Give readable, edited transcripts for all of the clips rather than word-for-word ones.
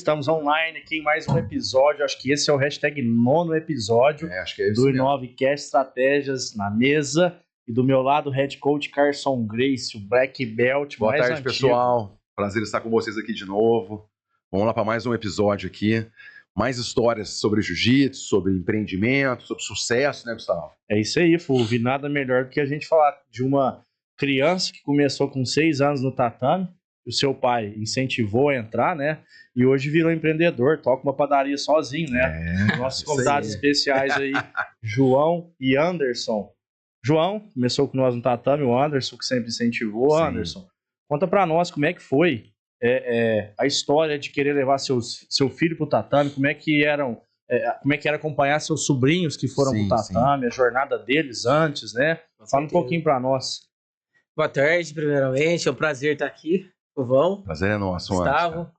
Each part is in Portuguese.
Estamos online aqui em mais um episódio. Acho que esse é o hashtag 9º episódio acho que é isso do mesmo. Inovecast Estratégias na mesa. E do meu lado, o Head Coach Carson Grace, o Black Belt Boa mais tarde, antigo. pessoal. Prazer estar com vocês aqui de novo. Vamos lá para mais um episódio aqui. Mais histórias sobre jiu-jitsu, sobre empreendimento, sobre sucesso, né, Gustavo? É isso aí, Fulvio. Nada melhor do que a gente falar de uma criança que começou com 6 anos no tatame. O seu pai incentivou a entrar, né? E hoje virou empreendedor, toca uma padaria sozinho, né? Nossos convidados especiais aí, João e Anderson. João começou com nós no tatame, o Anderson que sempre incentivou. Sim. Anderson, conta pra nós como é que foi a história de querer levar seu filho pro tatame, como é que era acompanhar seus sobrinhos que foram pro tatame, a jornada deles antes, né? Fala um pouquinho pra nós. Boa tarde, primeiramente, é um prazer estar aqui, Vão. Prazer é nosso, Gustavo.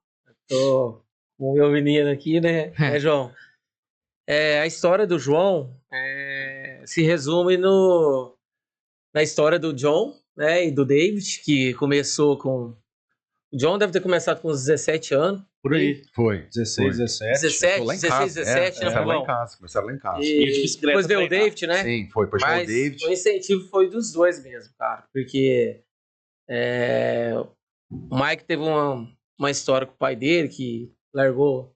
Tô com o meu menino aqui, né, João? A história do João se resume na história do John, né, e do David, que começou com... O John deve ter começado com uns 17 anos. Por aí. Foi. 16, 17. 17, né, lá em casa, começaram lá em casa. E depois veio o David, né? Sim, foi, depois chamou o Mas David. o incentivo foi dos dois mesmo, cara. Porque o Mike teve uma história com o pai dele, que o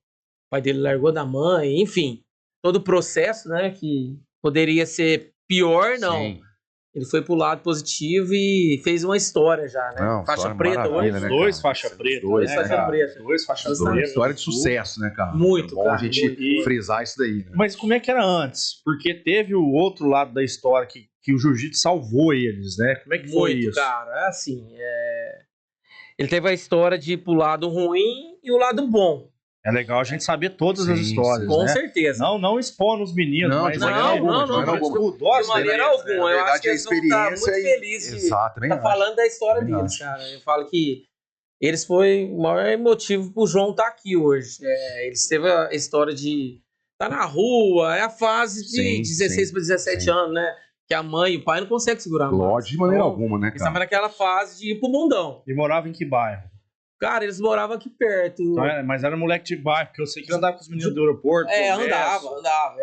pai dele largou da mãe, enfim. Todo o processo, né, que poderia ser pior, não. Sim. Ele foi pro lado positivo e fez uma história já, né? Não, faixa preta hoje. né, Dois cara? faixa preta. Dois, né, faixa cara? preta. Dois faixa Uma preta. história de sucesso, né, cara? Muito, é bom cara, a gente muito. frisar isso daí, né? Mas como é que era antes? Porque teve o outro lado da história que o jiu-jitsu salvou eles, né? Como é que foi Muito, isso? cara. Assim, ele teve a história de ir pro lado ruim e o lado bom. É legal a gente saber todas as Sim, histórias, Com né? certeza. Não expor nos meninos, Não, mas de maneira alguma, de maneira alguma. De maneira alguma. Eu acho que eles vão estar muito felizes de Exato, estar falando da história Também deles, acho. cara. Eu falo que eles foi o maior motivo pro João estar aqui hoje. Eles teve a história de estar na rua, é a fase de Sim, 16 para 17 sim. anos, né? Que a mãe e o pai não conseguem segurar mais. Lógico, de maneira Então, alguma, né, eles estavam cara? naquela fase de ir pro mundão. E morava em que bairro? Cara, eles moravam aqui perto. Então, mas era moleque de bairro, porque eu sei que ele andava com os meninos do aeroporto. Andava.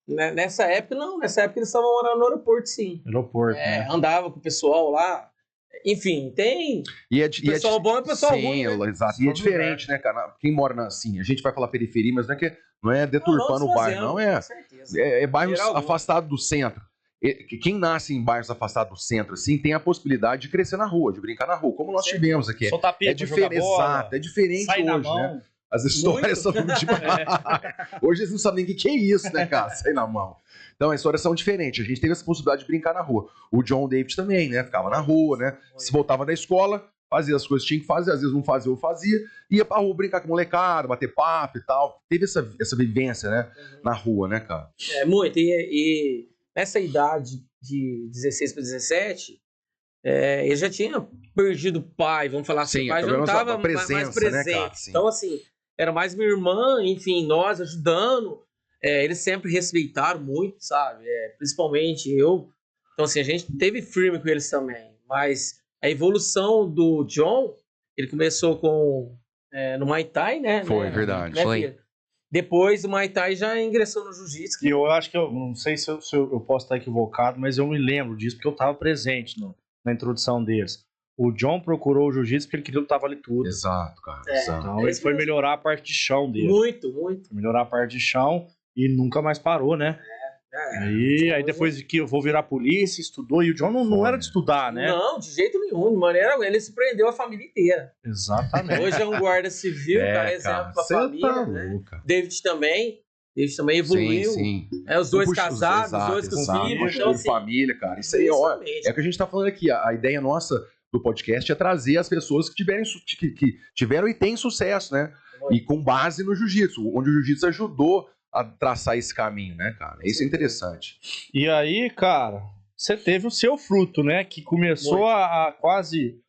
Nessa época, não. Nessa época eles estavam morando no aeroporto, sim. Aeroporto, né? Andava com o pessoal lá. Enfim, tem... pessoal bom é pessoal ruim, né? Exato. E é diferente, né, cara? Quem mora assim, a gente vai falar periferia, mas não é deturpando o bairro, não. Com certeza. É bairros Geral, afastados do centro. Quem nasce em bairros afastados do centro, assim, tem a possibilidade de crescer na rua, de brincar na rua, como nós tivemos aqui. Soltar pipa, jogar bola, exato, é diferente sai hoje, na mão. né? As histórias são tipo... Hoje eles não sabem nem o que é isso, né, cara? Sair na mão. Então, as histórias são diferentes. A gente teve essa possibilidade de brincar na rua. O John David também, né? Ficava na rua, né? Se voltava da escola, fazia as coisas que tinha que fazer, às vezes não fazia ou fazia, ia pra rua brincar com molecada, bater papo e tal. Teve essa vivência, né? Na rua, né, cara? Muito. E nessa idade de 16 para 17, ele já tinha perdido o pai, vamos falar assim. Sim, o pai já não estava mais presente. né, cara? Sim. Então, assim, era mais minha irmã, enfim, nós ajudando. Eles sempre respeitaram muito, sabe? Principalmente eu. Então, assim, a gente teve firme com eles também. Mas a evolução do John, ele começou no Muay Thai, né? Foi, né, verdade. né, Foi. filho? Depois do Muay Thai já ingressou no Jiu-Jitsu. E eu acho que não sei se eu posso estar equivocado, mas eu me lembro disso porque eu estava presente na introdução deles. O John procurou o jiu-jitsu porque ele queria lutar vale tudo. Exato, cara. Exato. Então ele foi melhorar a parte de chão dele. Muito. Foi melhorar a parte de chão e nunca mais parou, né? Aí depois que eu vou virar polícia, estudou, e o John não era de estudar, né? Não, de jeito nenhum. De maneira alguma. Ele surpreendeu a família inteira. Exatamente. Hoje é um guarda civil, cara, exemplo pra família, tá né? louco, cara. David também evoluiu. Sim. Os dois casados, os dois com filhos. Então, assim, família, cara. Isso aí, ó, é o que a gente tá falando aqui. A ideia nossa do podcast é trazer as pessoas que tiveram e têm sucesso, né? E com base no jiu-jitsu, onde o jiu-jitsu ajudou a traçar esse caminho, né, cara? Isso é interessante. E aí, cara, você teve o seu fruto, né? Que começou há quase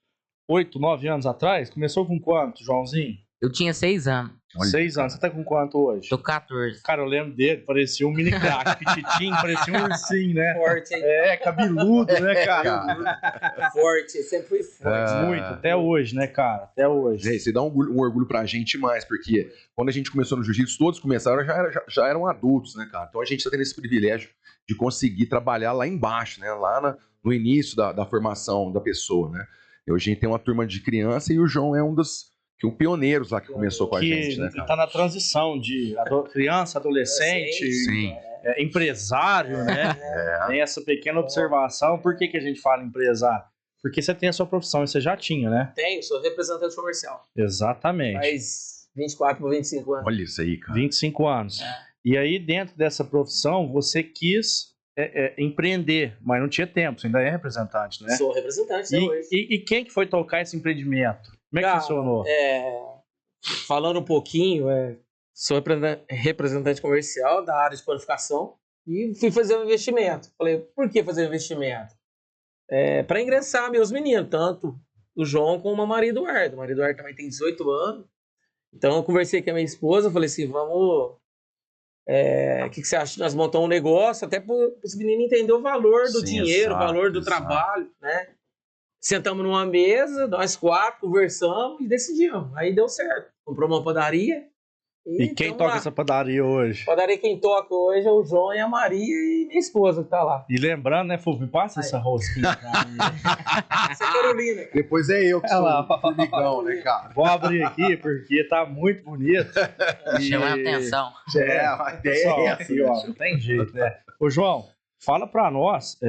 8, 9 anos atrás. Começou com quanto, Joãozinho? Eu tinha 6 anos. Olha. 6 anos. Você tá com quanto hoje? Tô com 14. Cara, eu lembro dele, parecia um mini crack, pititinho, parecia um ursinho, né? Forte, hein? É, cabeludo, né, cara? Forte, sempre foi forte. Muito, até hoje, né, cara? Até hoje. Gente, você dá um orgulho pra gente mais, porque quando a gente começou no jiu-jitsu, todos começaram, já eram adultos, né, cara? Então a gente tá tendo esse privilégio de conseguir trabalhar lá embaixo, né? Lá no início da formação da pessoa, né? E hoje a gente tem uma turma de criança e o João é um dos pioneiros lá que começou com a gente, né, cara? Tá na transição de criança, adolescente, Sim. empresário, né? Tem essa pequena observação. Por que a gente fala empresário? Porque você tem a sua profissão e você já tinha, né? Tenho, sou representante comercial. Exatamente. Faz 24 para 25 anos. Olha isso aí, cara. 25 anos. E aí, dentro dessa profissão, você quis empreender, mas não tinha tempo, você ainda é representante, né? Sou representante até hoje. E quem que foi tocar esse empreendimento? Como é que funcionou? Falando um pouquinho, sou representante comercial da área de panificação e fui fazer um investimento. Falei, por que fazer um investimento? Para ingressar meus meninos, tanto o João como a Maria Eduardo. A Maria Eduardo também tem 18 anos. Então eu conversei com a minha esposa, falei assim, vamos... O que você acha? Nós montamos um negócio até para os meninos entenderem o valor do dinheiro, o valor do trabalho, né? Sentamos numa mesa, nós 4, conversamos e decidimos. Aí deu certo. Compramos uma padaria. E quem toca essa padaria hoje? Padaria quem toca hoje é o João e a Maria e minha esposa que tá lá. E lembrando, né, Fulvio, me passa essa rosquinha. Essa é a Carolina. Depois é eu que sou o amigão, né, cara? Vou abrir aqui porque tá muito bonito. Chama a atenção. A ideia é essa, aqui, ó, não tem jeito, né? Ô, João, fala pra nós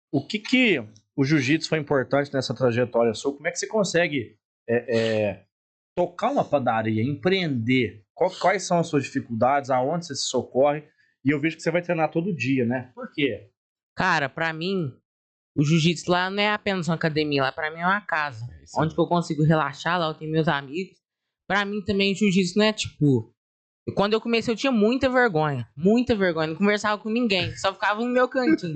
o que o jiu-jitsu foi importante nessa trajetória sua. Como é que você consegue tocar uma padaria, empreender? Quais são as suas dificuldades? Aonde você se socorre? E eu vejo que você vai treinar todo dia, né? Por quê? Cara, pra mim, o jiu-jitsu lá não é apenas uma academia, lá pra mim é uma casa. Onde que eu consigo relaxar, lá eu tenho meus amigos. Pra mim também o jiu-jitsu não é tipo... Quando eu comecei eu tinha muita vergonha, não conversava com ninguém, só ficava no meu cantinho.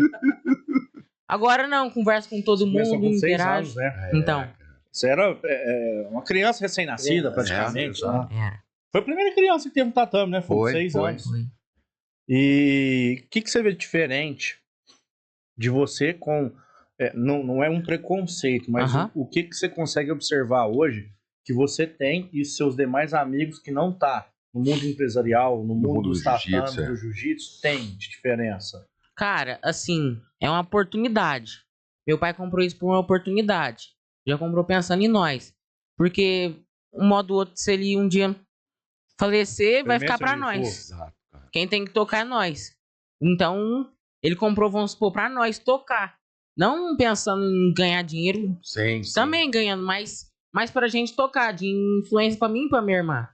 Agora não, converso com todo mundo, interajo. Anos, né? Então. Você era uma criança recém-nascida, praticamente. Né? Foi a primeira criança que teve um tatame, né? Foi 6 anos. Foi. E o que você vê diferente de você com... não é um preconceito, mas o que você consegue observar hoje que você tem e seus demais amigos que não tá no mundo empresarial, no mundo dos tatames, do jiu-jitsu, tem de diferença? Cara, assim, é uma oportunidade. Meu pai comprou isso por uma oportunidade. Já comprou pensando em nós. Porque, um modo ou outro, se ele um dia falecer, vai ficar pra nós. Quem tem que tocar é nós. Então, ele comprou, vamos supor, pra nós tocar. Não pensando em ganhar dinheiro. Sim. Também ganhando, mas pra gente tocar. De influência pra mim e pra minha irmã.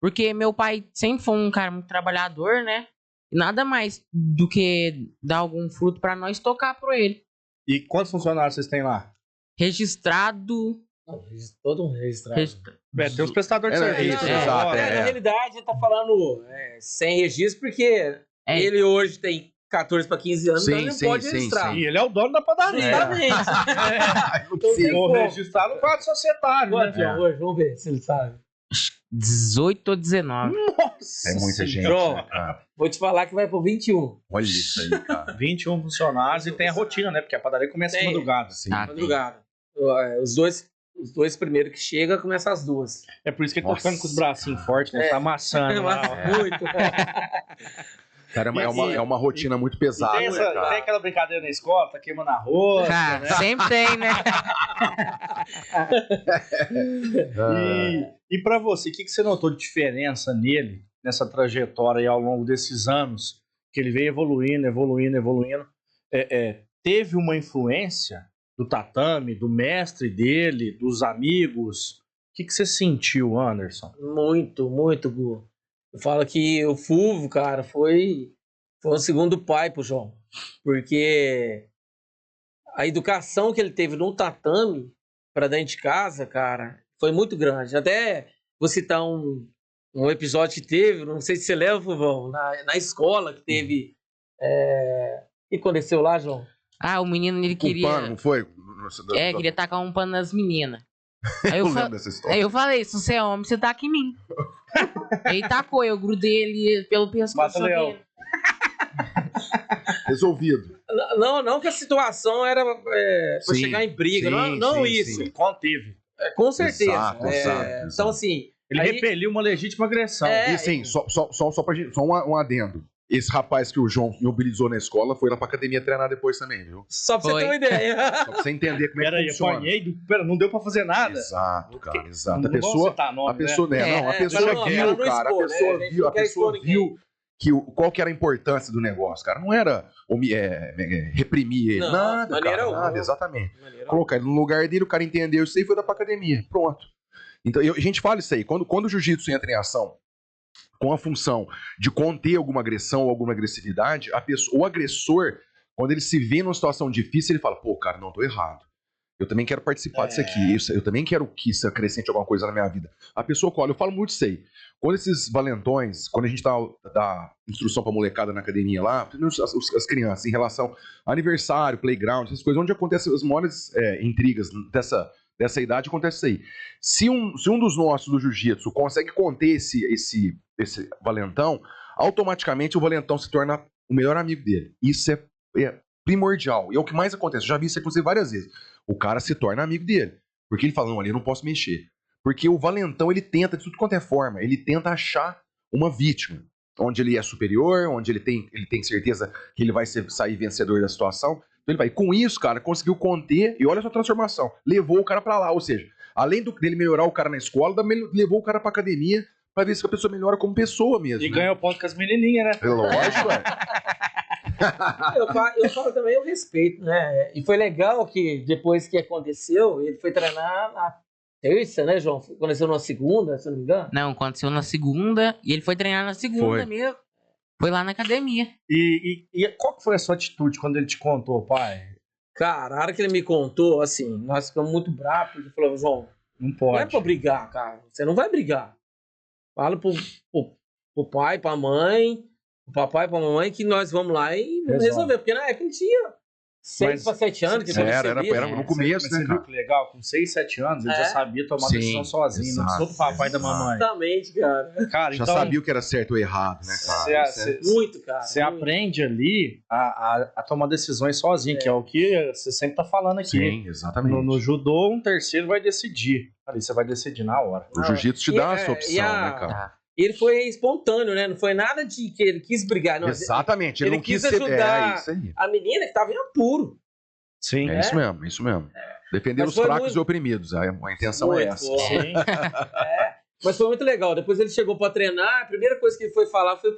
Porque meu pai sempre foi um cara muito trabalhador, né? Nada mais do que dar algum fruto pra nós tocar por ele. E quantos funcionários vocês têm lá? Registrado. Todo mundo registrado. Tem os prestadores de serviço. Na realidade, a gente tá falando sem registro, porque ele hoje tem 14 para 15 anos, então ele não pode registrar. E ele é o dono da padaria. Justamente. Vou registrar no quadro societário. Quanto hoje? Vamos ver se ele sabe. 18 ou 19. Nossa! É muita gente. Vou te falar que vai pro 21. Olha isso aí, cara. 21 funcionários e tem a rotina, né? Porque a padaria começa de madrugada. Sim. Madrugada. Os dois primeiros que chegam começam às 2. É por isso que ele tá ficando com os bracinhos fortes, né? Tá amassando. Muito. Cara, é uma rotina muito pesada. Tem aquela brincadeira na escola, tá queimando a rosca, cara, né? Sempre tem, né? E pra você, o que você notou de diferença nele, nessa trajetória aí ao longo desses anos, que ele veio evoluindo? Teve uma influência do tatame, do mestre dele, dos amigos? O que você sentiu, Anderson? Muito, Gu. Eu falo que o Fulvio, cara, foi um segundo pai pro João. Porque a educação que ele teve no tatame pra dentro de casa, cara, foi muito grande. Até vou citar um episódio que teve, não sei se você leva, Fulvão, na escola que teve... O que aconteceu lá, João? O menino, ele queria... Um pano, não foi? queria tacar um pano nas meninas. Aí eu, Eu lembro dessa história. aí eu falei, se você é homem, você taca em mim. Ele tacou, eu grudei ele pelo pescoço Mata-leão. dele. Resolvido. Não que a situação era pra Sim, chegar em briga, sim, não sim, isso. sim. Conteve. Com certeza. Exato, exato. Então, assim. Ele aí- repeliu uma legítima agressão. É, E assim, só pra gente, só um adendo. Esse rapaz que o João mobilizou na escola foi lá pra academia treinar depois também, viu? Só pra você ter Foi. uma ideia. Só pra você entender como é que Peraí, funciona. apanhei, pera, não deu pra fazer nada. Exato, cara, exato. Não A vamos pessoa, citar nome, a pessoa, né? né? Não, a É, pessoa pra não viu, cara, expor, a pessoa né? A gente viu, não a quer pessoa expor ninguém. viu qual que era a importância do negócio, cara. Não era reprimir ele, Não, nada, maneira cara, alguma. nada, exatamente. Maneiro. Colocar ele no lugar dele, o cara entendeu isso aí e foi dar pra academia. Pronto. Então, a gente fala isso aí. Quando o jiu-jitsu entra em ação com a função de conter alguma agressão ou alguma agressividade, o agressor, quando ele se vê numa situação difícil, ele fala, pô, cara, não, tô errado. Eu também quero participar disso aqui. Eu também quero que isso acrescente alguma coisa na minha vida. A pessoa colhe. Eu falo muito isso aí. Quando esses valentões, quando a gente dá instrução pra molecada na academia lá, as crianças, em relação a aniversário, playground, essas coisas, onde acontecem as maiores intrigas dessa idade, acontece isso aí. Se um dos nossos do jiu-jitsu consegue conter esse valentão, automaticamente o valentão se torna o melhor amigo dele. Isso é primordial. E é o que mais acontece. Eu já vi isso acontecer várias vezes. O cara se torna amigo dele. Porque ele fala, não, ali eu não posso mexer. Porque o valentão, ele tenta, de tudo quanto é forma, ele tenta achar uma vítima. Onde ele é superior, onde ele tem certeza que ele vai sair vencedor da situação. Então ele vai. Com isso, cara, conseguiu conter, e olha a sua transformação. Levou o cara pra lá. Ou seja, além dele melhorar o cara na escola, levou o cara pra academia pra ver se a pessoa melhora como pessoa mesmo. E né? ganhou ponto com as menininhas, né? É lógico, é. Eu falo também o respeito, né? E foi legal que depois que aconteceu, ele foi treinar na terça, né, João? Aconteceu na segunda, se eu não me engano. Não, aconteceu na segunda e ele foi treinar na segunda Foi. mesmo. Foi lá na academia. E qual que foi a sua atitude quando ele te contou, pai? Cara, a hora que ele me contou, assim, nós ficamos muito bravos, porque ele falou, João, Não não é pode. pra brigar, cara. Você não vai brigar. Fala pro pai, pra mãe, pro papai, pra mamãe, que nós vamos lá e vamos resolver. Porque na época ele tinha 6 para 7 anos. Que Era no começo, Você né, viu cara? que legal? Com 6, 7 anos, ele já sabia tomar Sim, decisão sozinho. Não exato, precisou do papai e da mamãe. Exatamente, cara. Cara, Já então, sabia o que era certo ou errado, né, cara? Muito, cara. Você muito. aprende ali a tomar decisões sozinho, que é o que você sempre tá falando aqui. Sim, exatamente. No judô, um terceiro vai decidir. Ali você vai decidir na hora. O jiu-jitsu te E dá é- essa opção, e a- né, cara? Tá. Ele foi espontâneo, né? Não foi nada de que ele quis brigar. Não. Exatamente, ele ele não quis quis ser. ajudar. É isso aí. A menina que tava em apuro. Sim. É isso mesmo, isso mesmo. Defender Mas os foi fracos muito- e oprimidos. A intenção é Muito essa. bom. Sim. Mas foi muito legal. Depois ele chegou pra treinar, a primeira coisa que ele foi falar foi,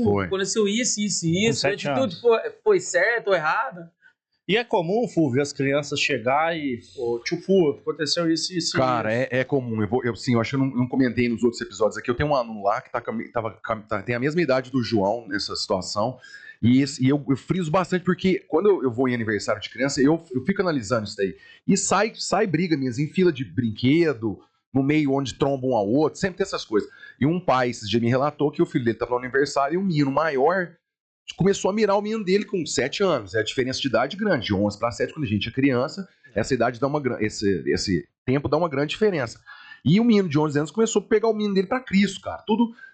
Foi. aconteceu isso. A 7 atitude foi certa ou errada. E é comum, Fu, ver as crianças chegar e... Ô, tio Fu, aconteceu isso e isso. Cara, é comum. Eu acho que eu não comentei nos outros episódios aqui. Eu tenho um aluno lá que tem a mesma idade do João nessa situação. E eu friso bastante porque quando eu vou em aniversário de criança, eu fico analisando isso daí. E sai briga mesmo, em fila de brinquedo, no meio onde trombam um ao outro, sempre tem essas coisas. E um pai esses dias me relatou que o filho dele estava no aniversário e um menino maior começou a mirar o menino dele com 7 anos. É a diferença de idade grande, de 11 para 7, quando a gente é criança, essa idade dá esse tempo dá uma grande diferença. E o menino de 11 anos começou a pegar o menino dele para Cristo, cara.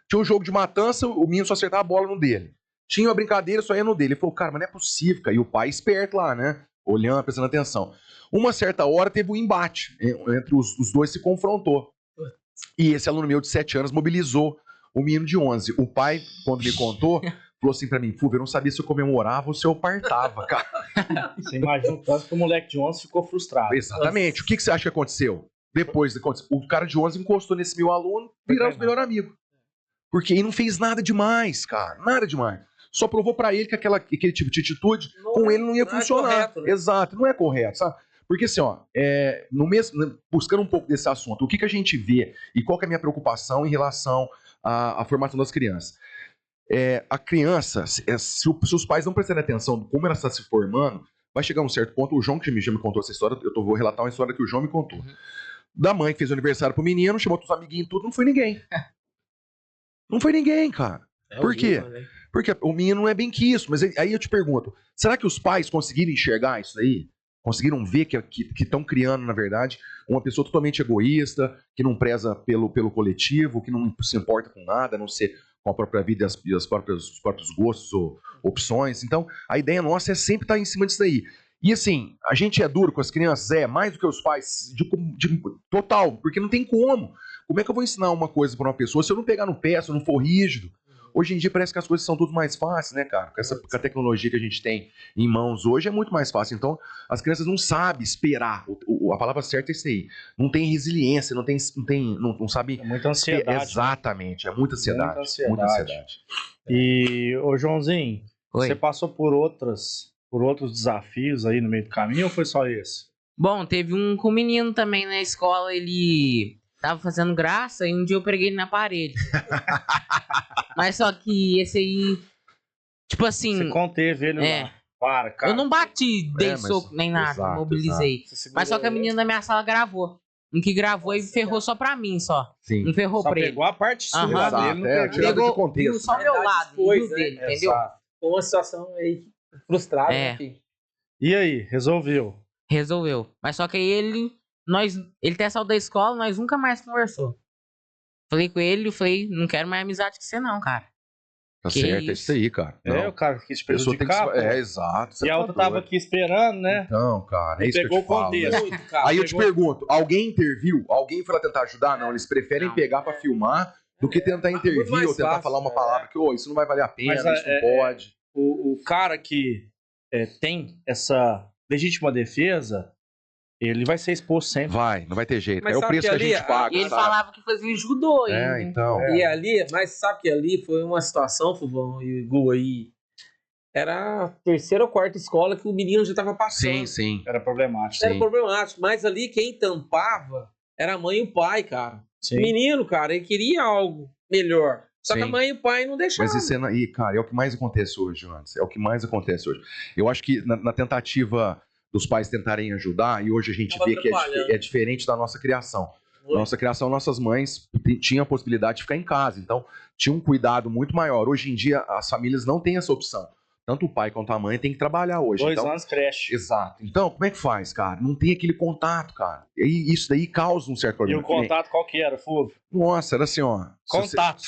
Tinha um jogo de matança, o menino só acertava a bola no dele. Tinha uma brincadeira, só ia no dele. Ele falou, cara, mas não é possível, cara. E o pai esperto lá, né? Olhando, prestando atenção. Uma certa hora teve um embate entre os dois, se confrontou. E esse aluno meu de 7 anos mobilizou o menino de 11. O pai, quando me contou, falou assim pra mim, Fulvio, eu não sabia se eu comemorava ou se eu partava, cara. Você imagina o tanto que o moleque de 11 ficou frustrado. Exatamente. O que você acha que aconteceu? Depois, o cara de 11 encostou nesse meu aluno, virou o melhor amigo. Porque ele não fez nada demais, cara. Nada demais. Só provou pra ele que aquele tipo de atitude com ele não ia funcionar. correto, né? Exato, não é correto, sabe? Porque assim, ó, buscando um pouco desse assunto, o que a gente vê e qual que é a minha preocupação em relação à formação das crianças? A criança, se os pais não prestarem atenção de como ela está se formando, vai chegar a um certo ponto. O João que já me contou essa história, vou relatar uma história que o João me contou. Da mãe que fez o aniversário pro menino, chamou todos os amiguinhos e tudo, não foi ninguém. Não foi ninguém, cara. Por quê? Né? Porque o menino não é bem que isso, mas aí eu te pergunto, será que os pais conseguiram enxergar isso daí? Conseguiram ver que estão criando, na verdade, uma pessoa totalmente egoísta, que não preza pelo coletivo, que não se importa com nada, a não ser com a própria vida e os próprios gostos ou opções. Então, a ideia nossa é sempre estar em cima disso aí. E assim, a gente é duro com as crianças? Mais do que os pais, total, porque não tem como. Como é que eu vou ensinar uma coisa para uma pessoa se eu não pegar no pé, se eu não for rígido? Hoje em dia parece que as coisas são tudo mais fáceis, né, cara? Com a tecnologia que a gente tem em mãos hoje é muito mais fácil. Então, as crianças não sabem esperar. A palavra certa é isso aí. Não tem resiliência, não sabe... É muita ansiedade. Exatamente, é muita ansiedade. Muita ansiedade. E, ô Joãozinho, Oi. você passou por outros desafios aí no meio do caminho ou foi só esse? Bom, teve um com o menino também na escola, ele tava fazendo graça e um dia eu preguei ele na parede. Mas só que esse aí, tipo assim, Você conteve ele lá. Para, cara. eu não bati, dei mas- soco nem nada, exato, mobilizei. Você segurou Mas só que a ele, menina da minha sala gravou. Em que gravou e ferrou só pra mim, só. Sim. Não ferrou só pra ele. pegou a parte sua Aham. dele, não Exato, pegou. tirado de contexto. Viu só o Na meu verdade, lado, foi, viu né? dele, entendeu? Exato. Foi uma situação aí frustrada, É. né, filho? E aí, resolveu? Resolveu. Mas só que aí ele até saiu da escola, nós nunca mais conversou. Falei com ele, falei, não quero mais amizade com você não, cara. Tá Que certo, é isso? isso aí, cara. É, o cara quis A pessoa tem que... prejudicar. pô. exato. você E a tá outra tava doido. aqui esperando, né? Então, cara, é E isso que eu pegou te falo. o né? contexto. Muito, cara. Aí eu te Pegou- pergunto, alguém interviu? Alguém foi lá tentar ajudar? Não, eles preferem Não. pegar pra filmar do que tentar muito intervir mais ou tentar fácil, falar uma né? palavra que, isso não vai valer a pena, Mas, isso não pode. O cara que tem essa legítima defesa, ele vai ser exposto sempre. Não vai ter jeito. Mas É o sabe preço que que a ali, gente paga, E ele sabe? falava que fazia judô ainda. Então. E ali, mas sabe que ali foi uma situação, Fubão e Gu aí. Era a terceira ou quarta escola que o menino já tava passando. Sim, sim. Era problemático. Era sim. problemático. Mas ali quem tampava era a mãe e o pai, cara. Sim. O menino, cara, ele queria algo melhor. Só que Sim. a mãe e o pai não deixavam. Mas isso cara, é o que mais acontece hoje, Jonas. É o que mais acontece hoje. Eu acho que na tentativa dos pais tentarem ajudar, e hoje a gente Tava vê que atrapalhando. é diferente da nossa criação. Foi. Na nossa criação, nossas mães tinham a possibilidade de ficar em casa, então tinha um cuidado muito maior. Hoje em dia, as famílias não têm essa opção. Tanto o pai quanto a mãe têm que trabalhar hoje. 2 então, anos creche. exato. Então, como é que faz, cara? Não tem aquele contato, cara. E isso daí causa um certo E problema. o contato qual que era, Fulvio? Nossa, era assim, ó. se você- Contato.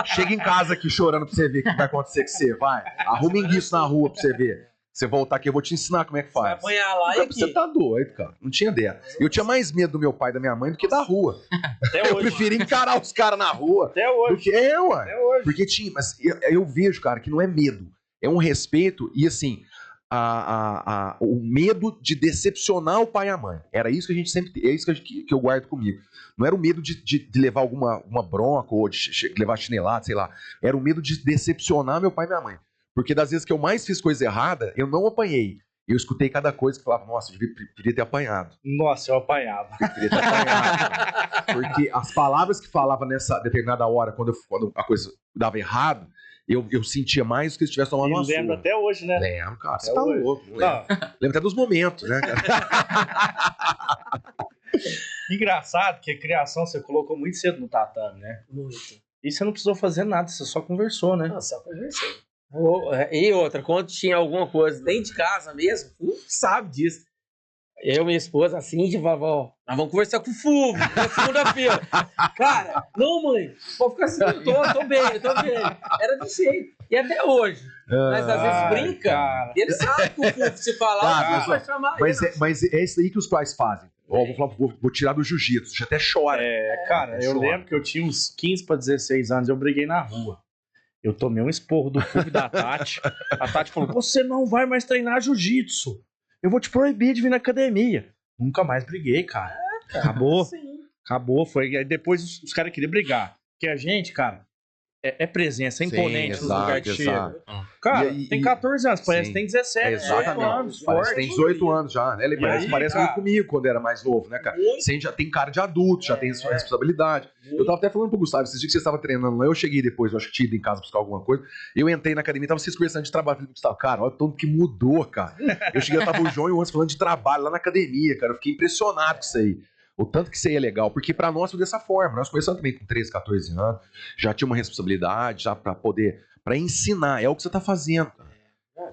Chega em casa aqui chorando pra você ver o que vai acontecer com você. Vai. Arruma enguiço na rua pra você ver. Você voltar aqui, eu vou te ensinar como é que Vai faz. apanhar lá e Cara, aqui. você tá doido, cara. Não tinha ideia. Eu tinha mais medo do meu pai e da minha mãe do que da rua. Até Eu hoje. preferia encarar os caras na rua Até do hoje. que ué. Até hoje. Porque tinha, mas eu vejo, cara, que não é medo. É um respeito e, assim, o medo de decepcionar o pai e a mãe. Era isso que a gente sempre... É isso que eu guardo comigo. Não era o medo de levar uma bronca ou de levar chinelada, sei lá. Era o medo de decepcionar meu pai e minha mãe. Porque das vezes que eu mais fiz coisa errada, eu não apanhei. Eu escutei cada coisa que falava, nossa, eu devia ter apanhado. Nossa, eu apanhava. Eu devia ter apanhado. Porque as palavras que falava nessa determinada hora, quando a coisa dava errado, eu sentia mais do que se tivesse tomado uma E lembro surra. até hoje, né? Lembro, cara. Você Até tá hoje. louco. Lembro. Não, Lembro até dos momentos, né, cara? engraçado que a criação você colocou muito cedo no tatame, né? Muito. E você não precisou fazer nada, você só conversou, né? Nossa, só conversei. E outra, quando tinha alguma coisa dentro de casa mesmo, sabe disso. Eu e minha esposa, assim, de vovó, nós vamos conversar com o Fulvio na segunda-feira. Cara, não, mãe, pode ficar assim, eu tô bem. Era desse jeito. E até hoje. Mas às vezes Ai, brinca. cara. Ele sabe que o Fulvio se falar, Cara, o Fulvio vai chamar ele. Mas é isso aí que os pais fazem. Ó, vou tirar do jiu-jitsu. Já até chora. Cara, eu chora. lembro que eu tinha uns 15 para 16 anos, eu briguei na rua. Eu tomei um esporro do Fulvio e da Tati. A Tati falou: você não vai mais treinar jiu-jitsu. Eu vou te proibir de vir na academia. Nunca mais briguei, cara. Acabou. Sim. Acabou. Foi. Aí depois os caras queriam brigar. Porque a gente, cara, é presença, é Sim, imponente no exato, lugar que chega. exato. Cara, E- tem e- 14 anos, parece sim. que tem 17, 18 Exatamente. anos. Parece que Forte. tem 18 anos já, né? Ele E parece, aí, parece cara? muito comigo quando era mais novo, né, cara? Muito. Você já tem cara de adulto, já tem sua responsabilidade. Eu tava até falando pro Gustavo, esses dias que você estava treinando lá, eu cheguei depois, eu acho que tinha ido em casa buscar alguma coisa, eu entrei na academia, tava vocês conversando de trabalho, falei pro Gustavo, cara, olha o tanto que mudou, cara. Eu cheguei, tava o João e o Anderson falando de trabalho lá na academia, cara, eu fiquei impressionado com isso aí. O tanto que isso aí é legal, porque pra nós foi dessa forma, nós começamos também com 13, 14 anos, já tinha uma responsabilidade, já pra poder, pra ensinar, é o que você tá fazendo, cara.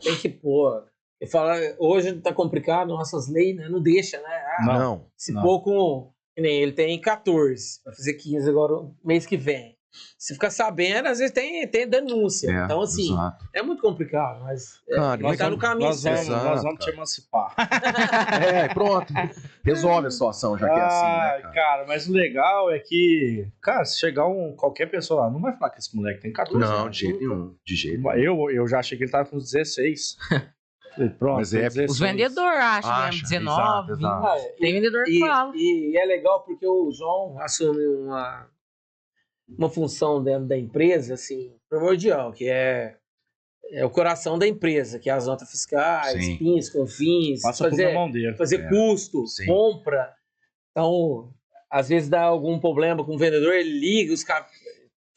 Tem que pôr. Eu falo, hoje tá complicado, nossas leis, né? Não deixa, né? Não. Se não. pouco, que nem ele tem 14, vai fazer 15 agora, mês que vem. Se ficar sabendo, às vezes tem denúncia. Então, assim, exato. é muito complicado, mas Cara, nós tá no caminho nós certo. vamos te emancipar. Pronto. Resolve a situação, já que é assim, né, Ai, cara, mas o legal é que, cara, se chegar qualquer pessoa lá, não vai falar que esse moleque tem 14 Não, anos. de jeito nenhum. De jeito nenhum. Eu já achei que ele tava com uns 16. Falei, pronto, Mas é, 16. Os vendedores acham mesmo, 19, exato. 20. Tem vendedor que fala. E é legal porque o João assume uma função dentro da empresa, assim, primordial, que é o coração da empresa, que é as notas fiscais, Sim. PINs, CONFINS, Passa por na mão dele. fazer custo, Sim. compra. Então, às vezes dá algum problema com o vendedor, ele liga, os caras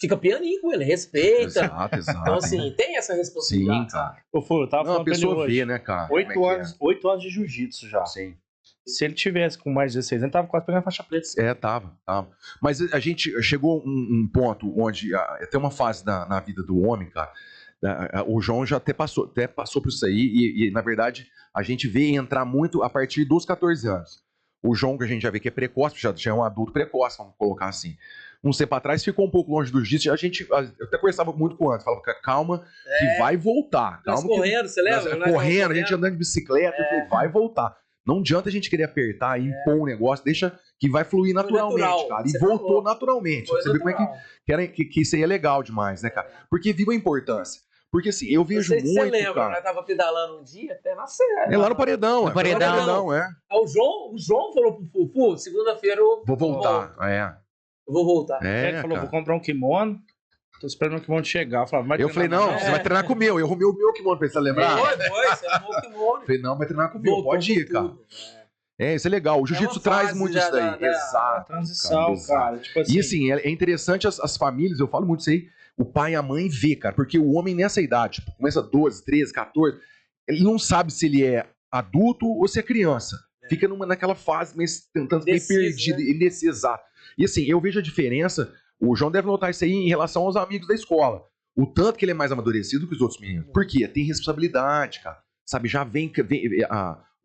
ficam pianinho com ele, respeita. Exato. Então, assim, tem essa responsabilidade. Sim, cara. Eu tava Não, a falando pra ele pessoa hoje. vê, né, cara? 8 como é que anos, 8 anos de jiu-jitsu já. é. Sim. Se ele tivesse com mais 16 anos, tava quase pegando a faixa preta. Tava. Mas a gente chegou um ponto onde tem uma fase na vida do homem, cara. O João já até passou por isso aí e, na verdade, a gente vê entrar muito a partir dos 14 anos. O João, que a gente já vê que é precoce, já é um adulto precoce, vamos colocar assim. Um tempo atrás ficou um pouco longe do jiu-jitsu. Eu até conversava muito com o Anderson, falava, calma, que vai voltar. Nós Calma, correndo, você lembra? Nós correndo, a gente andando de bicicleta, eu falei, vai voltar. Não adianta a gente querer apertar e impor um negócio, deixa que vai fluir naturalmente, natural, cara. E você voltou falou. naturalmente. Foi Você vê como é que isso aí é legal demais, né, cara? Porque viu a importância. Porque assim, eu Não vejo sei se você muito, lembra, cara. nós tava pedalando um dia até na serra. É lá no Paredão, No Paredão. é. Aí o João falou pro Fufu, segunda-feira eu Vou voltar, Eu vou voltar. Ele falou, cara. vou comprar um kimono, tô esperando o kimono chegar. Eu falei, não, você vai treinar com o meu. Eu arrumei o meu kimono pra você lembrar. Foi, você arrumou o kimono. Eu falei, não, vai treinar com o meu, Voltou pode ir, com cara. tudo. Isso é legal. O jiu-jitsu uma traz fase muito já isso daí. da- Exato. Transição, exato. cara. Tipo assim, E assim, é interessante as famílias, eu falo muito isso aí, o pai e a mãe vê, cara, porque o homem nessa idade, tipo, começa 12, 13, 14, ele não sabe se ele é adulto ou se é criança. Fica naquela fase meio tentando meio Indeciso, perdido, indeciso, exato. E assim, eu vejo a diferença, o João deve notar isso aí em relação aos amigos da escola. O tanto que ele é mais amadurecido que os outros meninos. Por quê? Tem responsabilidade, cara. Sabe, já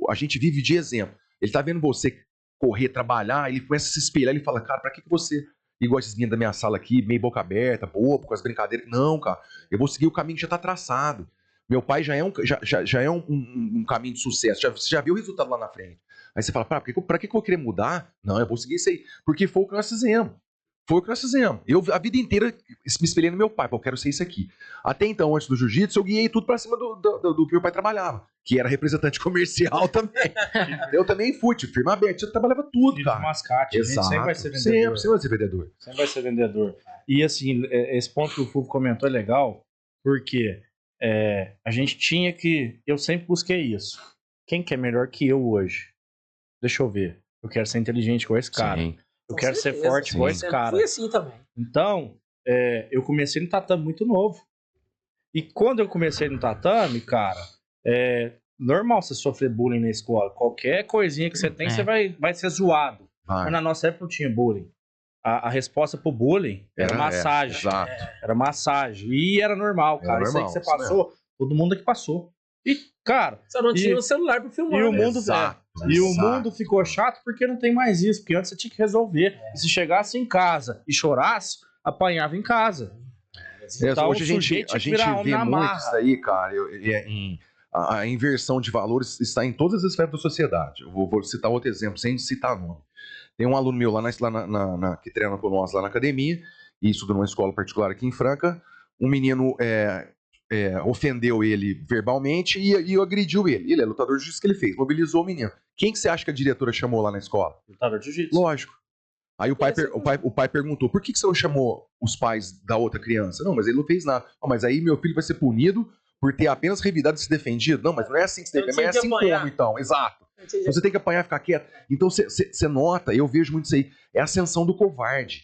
a gente vive de exemplo. Ele tá vendo você correr, trabalhar, ele começa a se espelhar, ele fala, cara, pra que você, igual esses meninos da minha sala aqui, meio boca aberta, bobo, com as brincadeiras? Não, cara, eu vou seguir o caminho que já tá traçado. Meu pai já é um caminho de sucesso, você já viu o resultado lá na frente. Aí você fala, pra que eu vou querer mudar? Não, eu vou seguir isso aí, porque foi o que nós fizemos. Foi o que nós fizemos. Eu, a vida inteira, me espelhei no meu pai, eu quero ser isso aqui. Até então, antes do jiu-jitsu, eu guiei tudo pra cima do que meu pai trabalhava, que era representante comercial também. Eu também fui, tipo, firma aberta, eu trabalhava tudo, filho de cara. mascate. A gente Exato. sempre vai ser vendedor. Sempre vai ser vendedor. Sempre vai ser vendedor. E assim, esse ponto que o Fulvio comentou é legal, porque a gente tinha que... Eu sempre busquei isso. Quem que é melhor que eu hoje? Deixa eu ver. Eu quero ser inteligente igual esse cara. Sim. Eu Com quero ser certeza, forte igual esse Sempre cara. fui assim também. Então, eu comecei no tatame muito novo. E quando eu comecei no tatame, cara, normal você sofrer bullying na escola. Qualquer coisinha que você tem, você vai ser zoado. Mas na nossa época não tinha bullying. A resposta pro bullying era massagem. Exato. Era massagem. E era normal, cara. Isso aí que você normal, isso passou, todo mundo aqui passou. E, cara, Só não tinha um celular pra filmar. e o né? mundo, Exato. e o mundo ficou chato porque não tem mais isso. Porque antes você tinha que resolver. E se chegasse em casa e chorasse, apanhava em casa. Então, Hoje o sujeito a tinha que gente virar homem vê na muito marra. isso daí, cara. A inversão de valores está em todas as esferas da sociedade. Eu vou citar outro exemplo, sem citar nome. Tem um aluno meu que treina com nós lá na academia, e estuda numa escola particular aqui em Franca. Um menino ofendeu ele verbalmente e agrediu ele. Ele é lutador de jiu-jitsu, que ele fez, mobilizou o menino. Quem que você acha que a diretora chamou lá na escola? Lutador de jiu-jitsu. Lógico. Aí o pai perguntou, por que você não chamou os pais da outra criança? Não, mas ele não fez nada. Não, mas aí meu filho vai ser punido por ter apenas revidado e se defendido? Não, mas não é assim que você Então mas é tinha que assim apanhar. como, então. Exato. Então você tem que apanhar e ficar quieto. Então você nota, eu vejo muito isso aí, é a ascensão do covarde.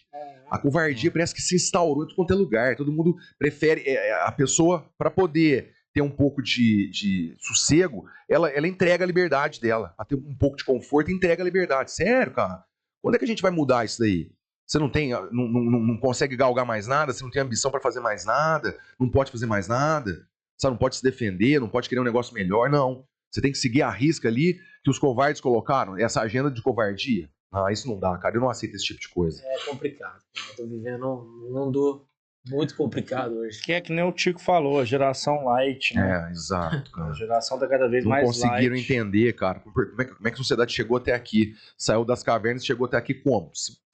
A covardia parece que se instaurou em todo quanto é lugar. Todo mundo prefere a pessoa, para poder ter um pouco de sossego, ela entrega a liberdade dela. Para ter um pouco de conforto, entrega a liberdade. Sério, cara. Quando é que a gente vai mudar isso daí? Você não consegue galgar mais nada, você não tem ambição para fazer mais nada, não pode fazer mais nada, você não pode se defender, não pode querer um negócio melhor, não. Você tem que seguir a risca ali que os covardes colocaram, essa agenda de covardia. Ah, isso não dá, cara. Eu não aceito esse tipo de coisa. É complicado. Eu tô vivendo um mundo muito complicado hoje. Que é que nem o Tico falou, a geração light, né? Exato, A cara. geração tá cada vez Não mais conseguiram light. entender, cara. Como é que a sociedade chegou até aqui? Saiu das cavernas e chegou até aqui como?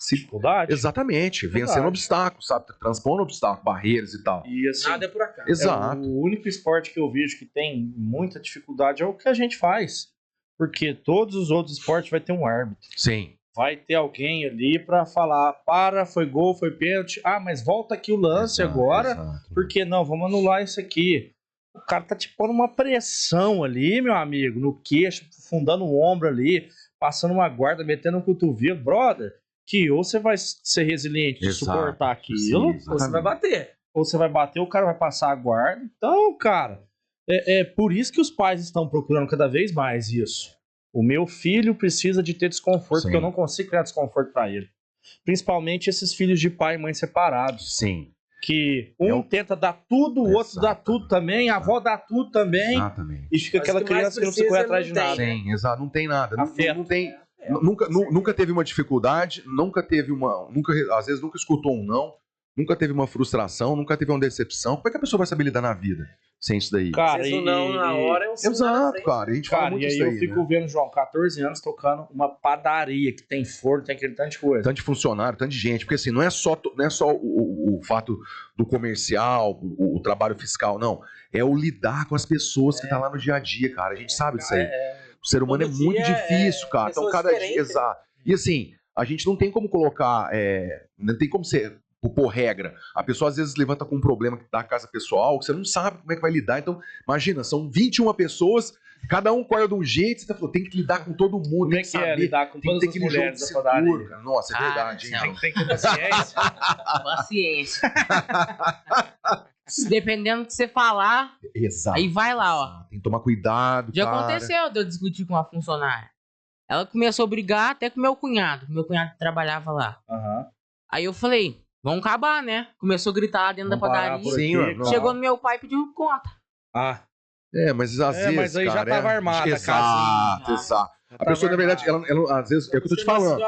Dificuldade. Exatamente, Verdade. vencendo obstáculos, sabe? Transpondo obstáculos, barreiras e tal. E assim, Nada é por acaso. Exato. o único esporte que eu vejo que tem muita dificuldade é o que a gente faz. Porque todos os outros esportes vai ter um árbitro. Sim. Vai ter alguém ali pra falar, para, foi gol, foi pênalti. Ah, mas volta aqui o lance Exato, agora. exato. Porque não, vamos anular isso aqui. O cara tá te pondo uma pressão ali, meu amigo, no queixo, fundando o ombro ali, passando uma guarda, metendo um cotovelo. Brother, que ou você vai ser resiliente de Exato, suportar aquilo, sim, Ou você vai exatamente. bater. ou você vai bater, o cara vai passar a guarda. Então, cara, é por isso que os pais estão procurando cada vez mais isso. O meu filho precisa de ter desconforto, Sim. porque eu não consigo criar desconforto pra ele. Principalmente esses filhos de pai e mãe separados. Sim. Que um tenta dar tudo, o outro dá tudo também, a avó dá tudo também. Exatamente. E fica Mas aquela o que mais criança que não precisa correr precisa, atrás de ele não nada. tem. Sim, exato. Não tem nada. Não, Afeto. não tem. Nunca teve uma dificuldade, nunca teve uma. Às vezes nunca escutou um não, nunca teve uma frustração, nunca teve uma decepção. Como é que a pessoa vai saber lidar na vida sem isso daí? Cara, Às vezes o não na hora é um sim na Exato, frente. cara. A gente fala Cara, muito e aí isso eu aí. fico Né? vendo o João, 14 anos, tocando uma padaria que tem forno, tem aquele tanto de coisa. Tanto de funcionário, tanto de gente. Porque assim, não é só o fato do comercial, o trabalho fiscal, não. É o lidar com as pessoas que tá lá no dia a dia, cara. A gente sabe disso aí. O ser humano Todo é muito dia difícil, cara. Então, pessoas cada dia. diferentes. Exato. E assim, a gente não tem como colocar. Não tem como ser. Por regra. A pessoa às vezes levanta com um problema da casa pessoal, que você não sabe como é que vai lidar. Então, imagina, são 21 pessoas, cada um corre de um jeito, você tá falando, tem que lidar com todo mundo, Como tem é que que é saber. lidar com Tem que todas ter as aquele jogo mulheres de da padaria? seguro, cara. Nossa, é Ah, verdade, hein, céu. João? Tem que ter paciência. Paciência. Dependendo do que você falar, Exato. aí vai lá, ó. Tem que tomar cuidado, Já cara. aconteceu de eu discutir com uma funcionária. Ela começou a brigar até com meu cunhado. Meu cunhado trabalhava lá. Aham. Aí eu falei, vamos acabar, né? Começou a gritar lá dentro Vamos da parar padaria. por Sim, aqui, mano. Chegou no meu pai e pediu conta. Ah, Mas às vezes, mas aí já cara, tava armada a Exato, casinha. exato. já A tava pessoa, na verdade, armado. ela, às vezes, é o que eu tô te falando.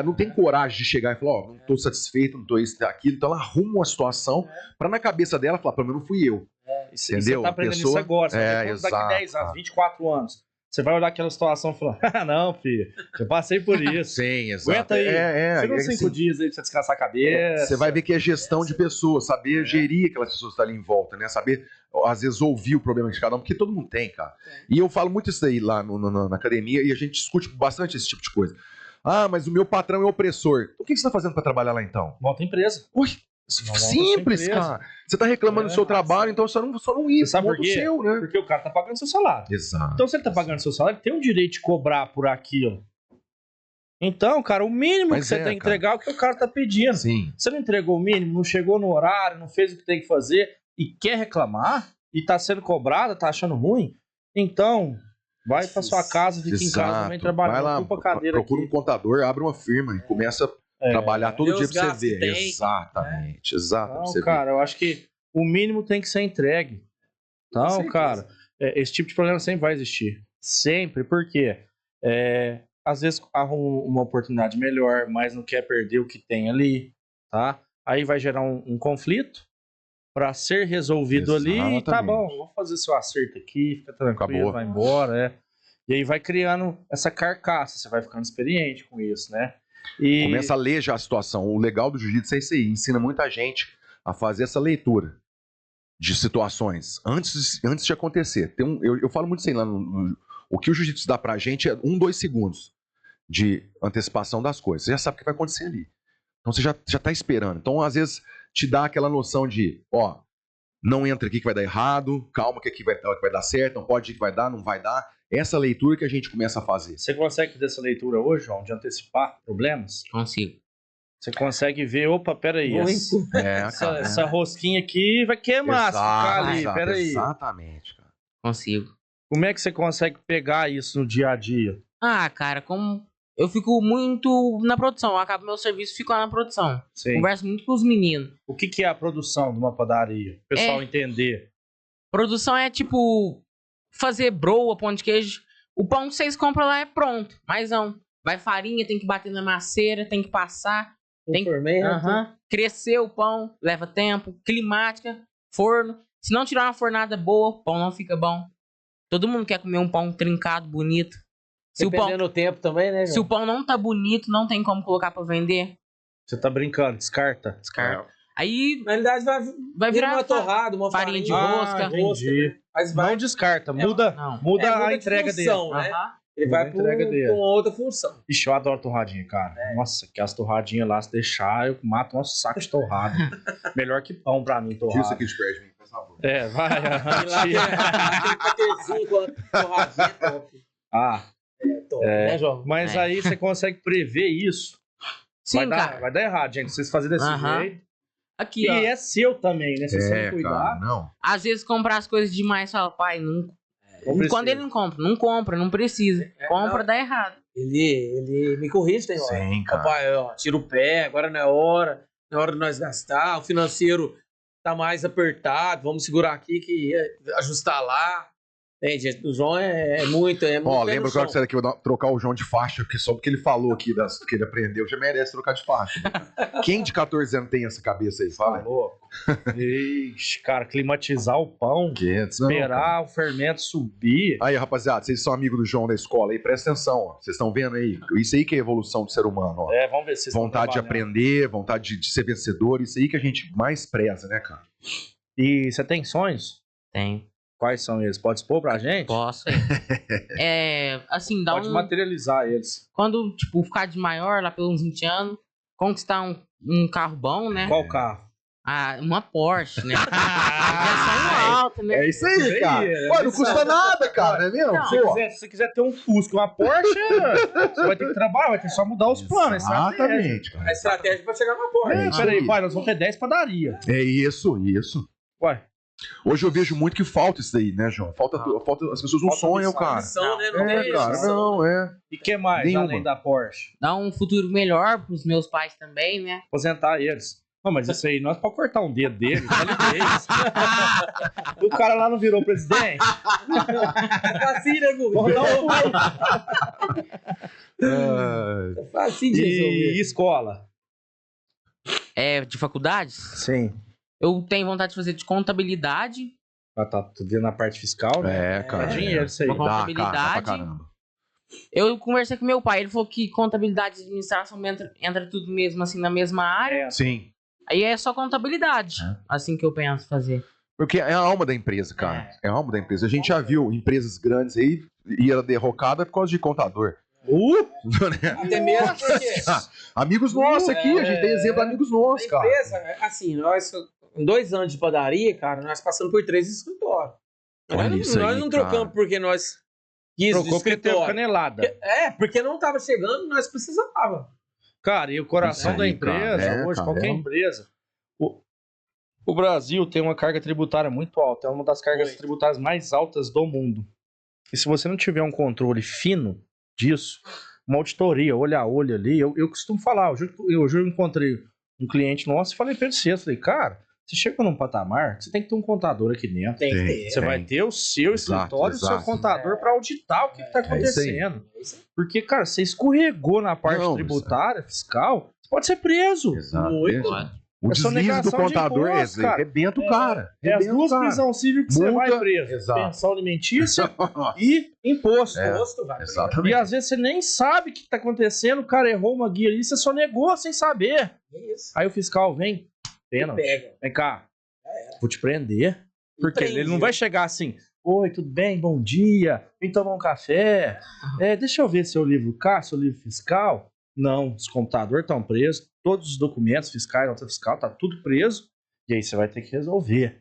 Não tem coragem de chegar e falar, ó, não tô satisfeito, não tô isso, aquilo. Então ela arruma uma situação pra na cabeça dela falar, pelo menos não fui eu. Isso, Entendeu? você tá aprendendo Pessoa- isso agora. Você vai ver quando exato, daqui 10 anos, cara. 24 anos. Você vai olhar aquela situação e falar, ah, não, filho, eu passei por isso. Sim, exato. Aguenta aí. Fica uns assim, 5 dias aí pra você descansar a cabeça. Você vai ver que é gestão de pessoas, saber gerir aquelas pessoas que estão ali em volta, né? Saber, às vezes, ouvir o problema de cada um, porque todo mundo tem, cara. E eu falo muito isso daí lá na academia e a gente discute bastante esse tipo de coisa. Ah, mas o meu patrão é opressor. O que você tá fazendo pra trabalhar lá então? Volta à empresa. Ui, Não, simples, não tem empresa. cara. Você tá reclamando do seu trabalho, então só não ir. Você sabe por monta o quê? seu, né? Porque o cara tá pagando seu salário. Exato. Então, se ele tá pagando seu salário, ele tem o direito de cobrar por aquilo. Então, cara, o mínimo Mas que você é, tem que cara. entregar é o que o cara tá pedindo. Sim. Você não entregou o mínimo, não chegou no horário, não fez o que tem que fazer e quer reclamar e tá sendo cobrado, tá achando ruim, então vai pra sua casa, fica em casa, também Vai trabalhando, lá, ocupa a cadeira procura aqui. um contador, abre uma firma e começa a trabalhar todo Vê dia os pra você gastos que ver. tem. Exatamente, exato. pra Então, você ver. cara, eu acho que o mínimo tem que ser entregue. Então, certeza. cara, esse tipo de problema sempre vai existir. Sempre, porque às vezes arruma uma oportunidade melhor, mas não quer perder o que tem ali, tá? Aí vai gerar um conflito pra ser resolvido ali e tá Exatamente. bom, vou fazer seu acerto aqui, fica tranquilo, Acabou. vai embora, E aí vai criando essa carcaça, você vai ficando experiente com isso, né? E Começa a ler já a situação. O legal do jiu-jitsu é isso aí. Ensina muita gente a fazer essa leitura de situações antes de acontecer. Eu falo muito assim lá o que o jiu-jitsu dá pra gente é 1-2 segundos de antecipação das coisas. Você já sabe o que vai acontecer ali. Então você já tá esperando. Então, às vezes, te dá aquela noção de, ó, não entra aqui que vai dar errado, calma que aqui vai dar certo, não pode ir que vai dar, não vai dar. Essa leitura que a gente começa a fazer. você consegue fazer essa leitura hoje, João, de antecipar problemas? Consigo. Você consegue ver, opa, peraí, Cara. essa rosquinha aqui vai queimar se ficar ali, Exato, peraí. exatamente, cara. Consigo. Como é que você consegue pegar isso no dia a dia? Ah, cara, como eu fico muito na produção. Eu acabo meu serviço e fico lá na produção. Sim. Converso muito com os meninos. O que é a produção de uma padaria? O pessoal entender. Produção é tipo fazer broa, pão de queijo, o pão que vocês compram lá é pronto. Mas não. Vai farinha, tem que bater na maceira, tem que passar. Tem fermento. Crescer o pão, leva tempo. Climática, forno. Se não tirar uma fornada boa, o pão não fica bom. Todo mundo quer comer um pão trincado, bonito. Dependendo do tempo também, né, Se o pão não tá bonito, não tem como colocar pra vender. Você tá brincando, descarta. Aí, Na realidade, vai virar uma torrada, uma farinha de farinha rosca. Entendi. né? Mas vai, Não descarta, muda, não. muda a de entrega dele. função, né? Ele Muda vai a entrega dele. pra uma outra função. Ixi, eu adoro torradinha, cara. Nossa, que as torradinhas lá, se deixar, eu mato um saco de torrada. Melhor que pão pra mim, Tira torrada. isso aqui de perto de mim, por favor. É, vai. E lá tem aquele patezinho com a torradinha top. Ah, Top, né, João? mas aí você consegue prever isso. Sim, cara. Vai dar errado, gente. Vocês fazerem desse jeito. Aqui, E ó. é seu também, né? Se você não cuidar. Cara, não. Às vezes comprar as coisas demais, fala, pai, não. Não precisa. Quando ele não compra, não precisa. Compra, não. dá errado. Ele me corrige, tem hora. Sim, cara. Papai, ó, tira o pé, agora não é hora de nós gastar, o financeiro tá mais apertado, vamos segurar aqui que ajustar lá. Entende? O João é muito. Ó, pé lembra no que eu chão. disse que eu vou trocar o João de faixa, porque só porque ele falou aqui do que ele aprendeu, já merece trocar de faixa. Quem de 14 anos tem essa cabeça aí? Fala aí. Louco. Ixi, cara, climatizar o pão, esperar o fermento subir. Aí, rapaziada, vocês são amigos do João da escola aí, presta atenção, ó. Vocês estão vendo aí? Isso aí que é a evolução do ser humano, ó. É, vamos ver se vocês Vontade de estão trabalhando. aprender, vontade de ser vencedor, isso aí que a gente mais preza, né, cara? E você tem sonhos? Tem. Quais são eles? Pode expor pra gente? Posso. Assim, dá Pode um. materializar eles. Quando, tipo, ficar de maior, lá pelos 20 anos, conquistar um carro bom, né? Qual carro? Uma Porsche, né? É alto, né? É isso aí, cara. Pô, não custa nada, cara, não é mesmo? Não, Pô. Se você quiser ter um Fusca, uma Porsche, você vai ter que trabalhar, vai ter só mudar os planos. Exatamente, A cara. estratégia pra chegar na porta. É isso Peraí, aí. pai, nós vamos ter 10 padaria. É isso. Ué, Hoje eu vejo muito que falta isso daí, né, João? Falta, as pessoas não Falta sonham, missão. cara. Missão, né? Não É, tem cara, missão. não, é. e que mais Nenhuma. além da Porsche? Dá um futuro melhor pros meus pais também, né? Aposentar eles. Não, mas isso aí, nós pode cortar um dedo dele, já ele fez. O cara lá não virou presidente? Assim, né, Gugu? Vamos dar um pulo. É fácil de resolver. E escola? De faculdades, Sim. eu tenho vontade de fazer de contabilidade. Ah, tá tudo vendo na parte fiscal, né? É, cara. É dinheiro isso aí. Uma Dá, cara, dá pra contabilidade. caramba. Eu conversei com meu pai, ele falou que contabilidade e administração entra tudo mesmo assim na mesma área. Sim. Aí é só contabilidade, assim que eu penso fazer. Porque é a alma da empresa, cara. É a alma da empresa. A gente já viu empresas grandes aí e era derrocada por causa de contador. Até mesmo porque Amigos nossos aqui, a gente tem exemplo de amigos a nossos, cara. empresa, assim, nós, em 2 anos de padaria, cara, nós passamos por 3 escritórios. Olha Nós isso aí, não cara. trocamos porque nós quis Trocou porque teve escritório. canelada. Porque não tava chegando, nós precisava. Cara, e o coração Isso da aí, empresa, cara, hoje, cara, qualquer empresa. O Brasil tem uma carga tributária muito alta, é uma das cargas tributárias mais altas do mundo. E se você não tiver um controle fino disso, uma auditoria, olho a olho ali, eu costumo falar, hoje eu encontrei um cliente nosso e falei pra ele cedo, falei, cara, você chega num patamar, você tem que ter um contador aqui dentro. Tem que Tem. ter. Você vai ter o seu Exato, escritório, o seu exato. contador para auditar o que tá isso aí. acontecendo. Porque, cara, você escorregou na parte Não, tributária, fiscal, você pode ser preso. Exato. Muito. O É só deslize do negação de contador imposto, cara. rebenta o cara. É as Rebenta o duas cara. prisões cívicas que você Multa, vai preso. exato. Pensão alimentícia e imposto. É. Posto, vai. Exatamente. E às vezes você nem sabe o que tá acontecendo, o cara errou uma guia ali, você só negou sem saber. Isso. Aí o fiscal vem, pena, Pega. vem cá, vou te prender. Porque Prende. ele não vai chegar assim, oi, tudo bem, bom dia, vem tomar um café, deixa eu ver seu livro cá, seu livro fiscal. Não, os computadores estão presos, todos os documentos fiscais, nota fiscal, tá tudo preso, e aí você vai ter que resolver.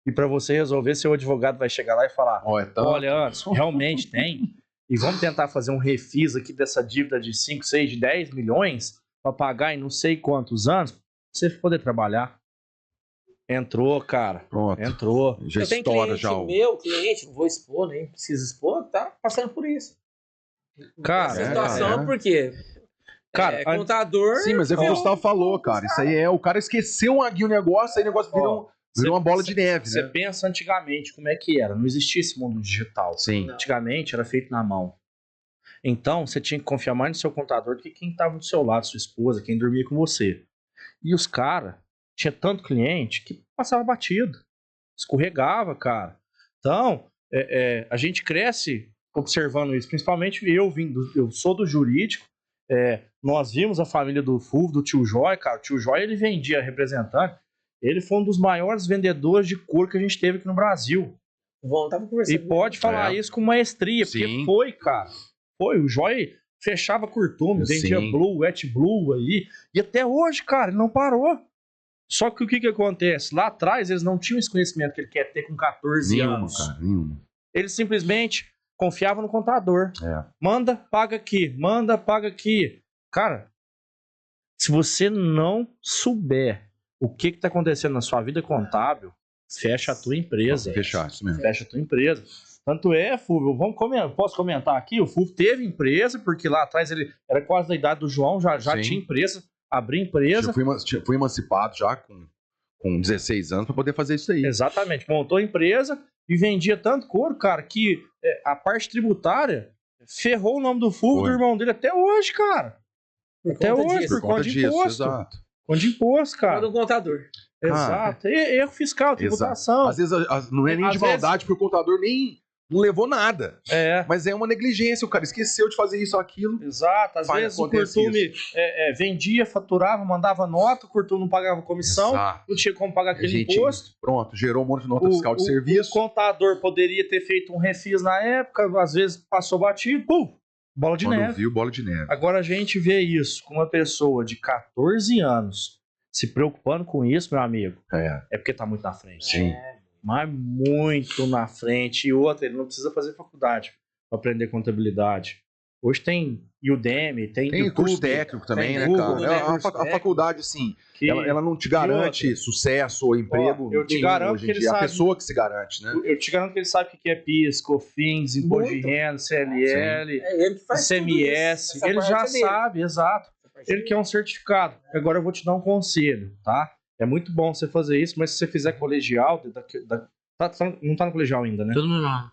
E para você resolver, seu advogado vai chegar lá e falar, Ó, então, olha, Anderson, realmente tem, e vamos tentar fazer um refis aqui dessa dívida de 5, 6, de 10 milhões para pagar em não sei quantos anos, pra você poder trabalhar. Entrou, cara. pronto. Entrou. Já Eu tenho estoura cliente já o... cliente, não vou expor, nem preciso expor, tá passando por isso. Cara, Essa situação, é. porque Cara, contador... Sim, mas é o que o Gustavo falou, cara. Isso aí é... O cara esqueceu aqui o negócio, aí o negócio vira um... Virou uma bola de neve, Você né? pensa antigamente como é que era. Não existia esse mundo digital. Sim. Antigamente era feito na mão. Então você tinha que confiar mais no seu contador do que quem estava do seu lado, sua esposa, quem dormia com você. E os caras, tinha tanto cliente que passava batido. Escorregava, cara. Então, a gente cresce observando isso. Principalmente eu sou do jurídico. Nós vimos a família do Fulvio, do tio Jóia, cara. O tio Jóia, ele vendia representante. Ele foi um dos maiores vendedores de couro que a gente teve aqui no Brasil. O Von tava conversando. E pode falar isso com maestria, porque Sim. foi, cara. Foi, o Jóia fechava curtume, vendia Sim. blue, wet blue aí. E até hoje, cara, ele não parou. Só que o que acontece? Lá atrás, eles não tinham esse conhecimento que ele quer ter com 14 anos. Cara, nenhuma. Ele simplesmente confiava no contador. Manda, paga aqui. Manda, paga aqui. Cara, se você não souber o que está acontecendo na sua vida contábil, fecha a tua empresa. Fechar, isso mesmo. Fecha a tua empresa. Tanto Fulvio, posso comentar aqui? O Fulvio teve empresa, porque lá atrás ele era quase da idade do João, já Sim. tinha empresa, abriu empresa. Fui emancipado já com 16 anos para poder fazer isso aí. Exatamente, montou a empresa e vendia tanto couro, cara, que a parte tributária ferrou o nome do Fulvio, do irmão dele até hoje, cara. Até hoje, por conta de imposto. Exato. Conta de imposto, cara. do contador. Exato. Erro fiscal, tributação. Às vezes não é nem Às de maldade, porque o contador nem não levou nada. Mas é uma negligência, o cara esqueceu de fazer isso ou aquilo. Exato. Às vezes o curtume vendia, faturava, mandava nota, o curtume não pagava comissão, não tinha como pagar aquele imposto. Pronto, gerou um monte de nota fiscal de serviço. O contador poderia ter feito um refis na época, às vezes passou batido, bola de neve. Viu, bola de neve. Agora a gente vê isso com uma pessoa de 14 anos se preocupando com isso, meu amigo, é porque tá muito na frente. Sim. Mas muito na frente. E outra, ele não precisa fazer faculdade para aprender contabilidade. Hoje tem Udemy, tem YouTube, curso técnico também, né, Google, cara? A faculdade, assim, ela não te garante sucesso ou emprego. Eu te garanto que ele sabe. É a pessoa que se garante, né? Eu te garanto que ele sabe o que é PIS, COFINS, Imposto de Renda, CLL, ICMS. Ele já sabe, exato. Ele quer um certificado. Agora eu vou te dar um conselho, tá? É muito bom você fazer isso, mas se você fizer colegial, não tá no colegial ainda, né? Tudo normal.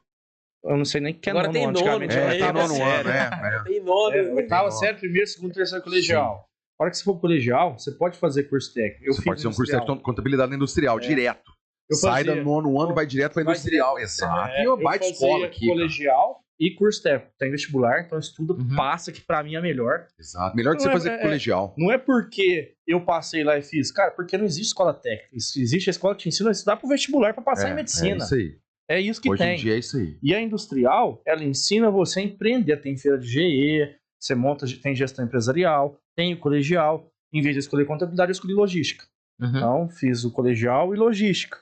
Eu não sei nem que é Agora nono, tem antigamente. nono, Era tá nono ano, Tem nono. Oitava série, primeiro, segundo, terceiro colegial. A hora que você for pro colegial, você pode fazer curso técnico. Você pode fazer um curso técnico de contabilidade industrial, direto. Eu Sai fazia- do nono ano e vai direto para industrial. Exato. Tem uma baita escola aqui. Colegial e curso técnico. Tem vestibular, então estuda, passa, que pra mim é melhor. Exato. Melhor que você fazer colegial. Não é porque eu passei lá e fiz, cara, porque não existe escola técnica. Existe a escola que te ensina a estudar pro vestibular pra passar em medicina. É isso aí. É isso que Hoje tem. em dia é isso aí. E a industrial, ela ensina você a empreender. Tem feira de GE, você monta, tem gestão empresarial, tem o colegial. Em vez de escolher contabilidade, eu escolhi logística. Então, fiz o colegial e logística.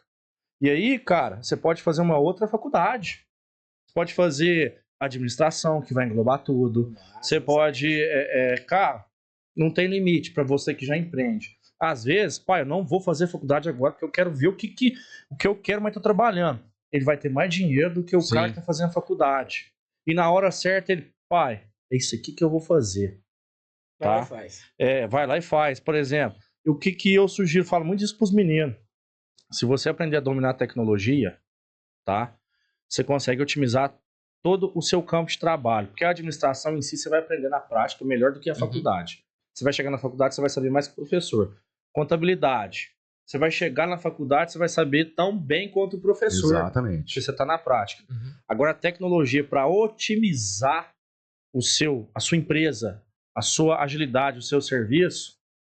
E aí, cara, você pode fazer uma outra faculdade. Você pode fazer administração, que vai englobar tudo. Você pode... cara, não tem limite para você que já empreende. Às vezes, pai, eu não vou fazer faculdade agora porque eu quero ver o que eu quero, mas tô trabalhando. Ele vai ter mais dinheiro do que o cara que tá fazendo faculdade. E na hora certa, ele... Pai, é isso aqui que eu vou fazer. Tá? Vai lá e faz. Por exemplo, o que eu sugiro, falo muito isso pros meninos. Se você aprender a dominar a tecnologia, tá? Você consegue otimizar todo o seu campo de trabalho. Porque a administração em si você vai aprender na prática melhor do que a faculdade. Você vai chegar na faculdade, você vai saber mais que o professor. Contabilidade. Você vai chegar na faculdade, você vai saber tão bem quanto o professor. Exatamente. Porque você está na prática. Agora, a tecnologia para otimizar a sua empresa, a sua agilidade, o seu serviço,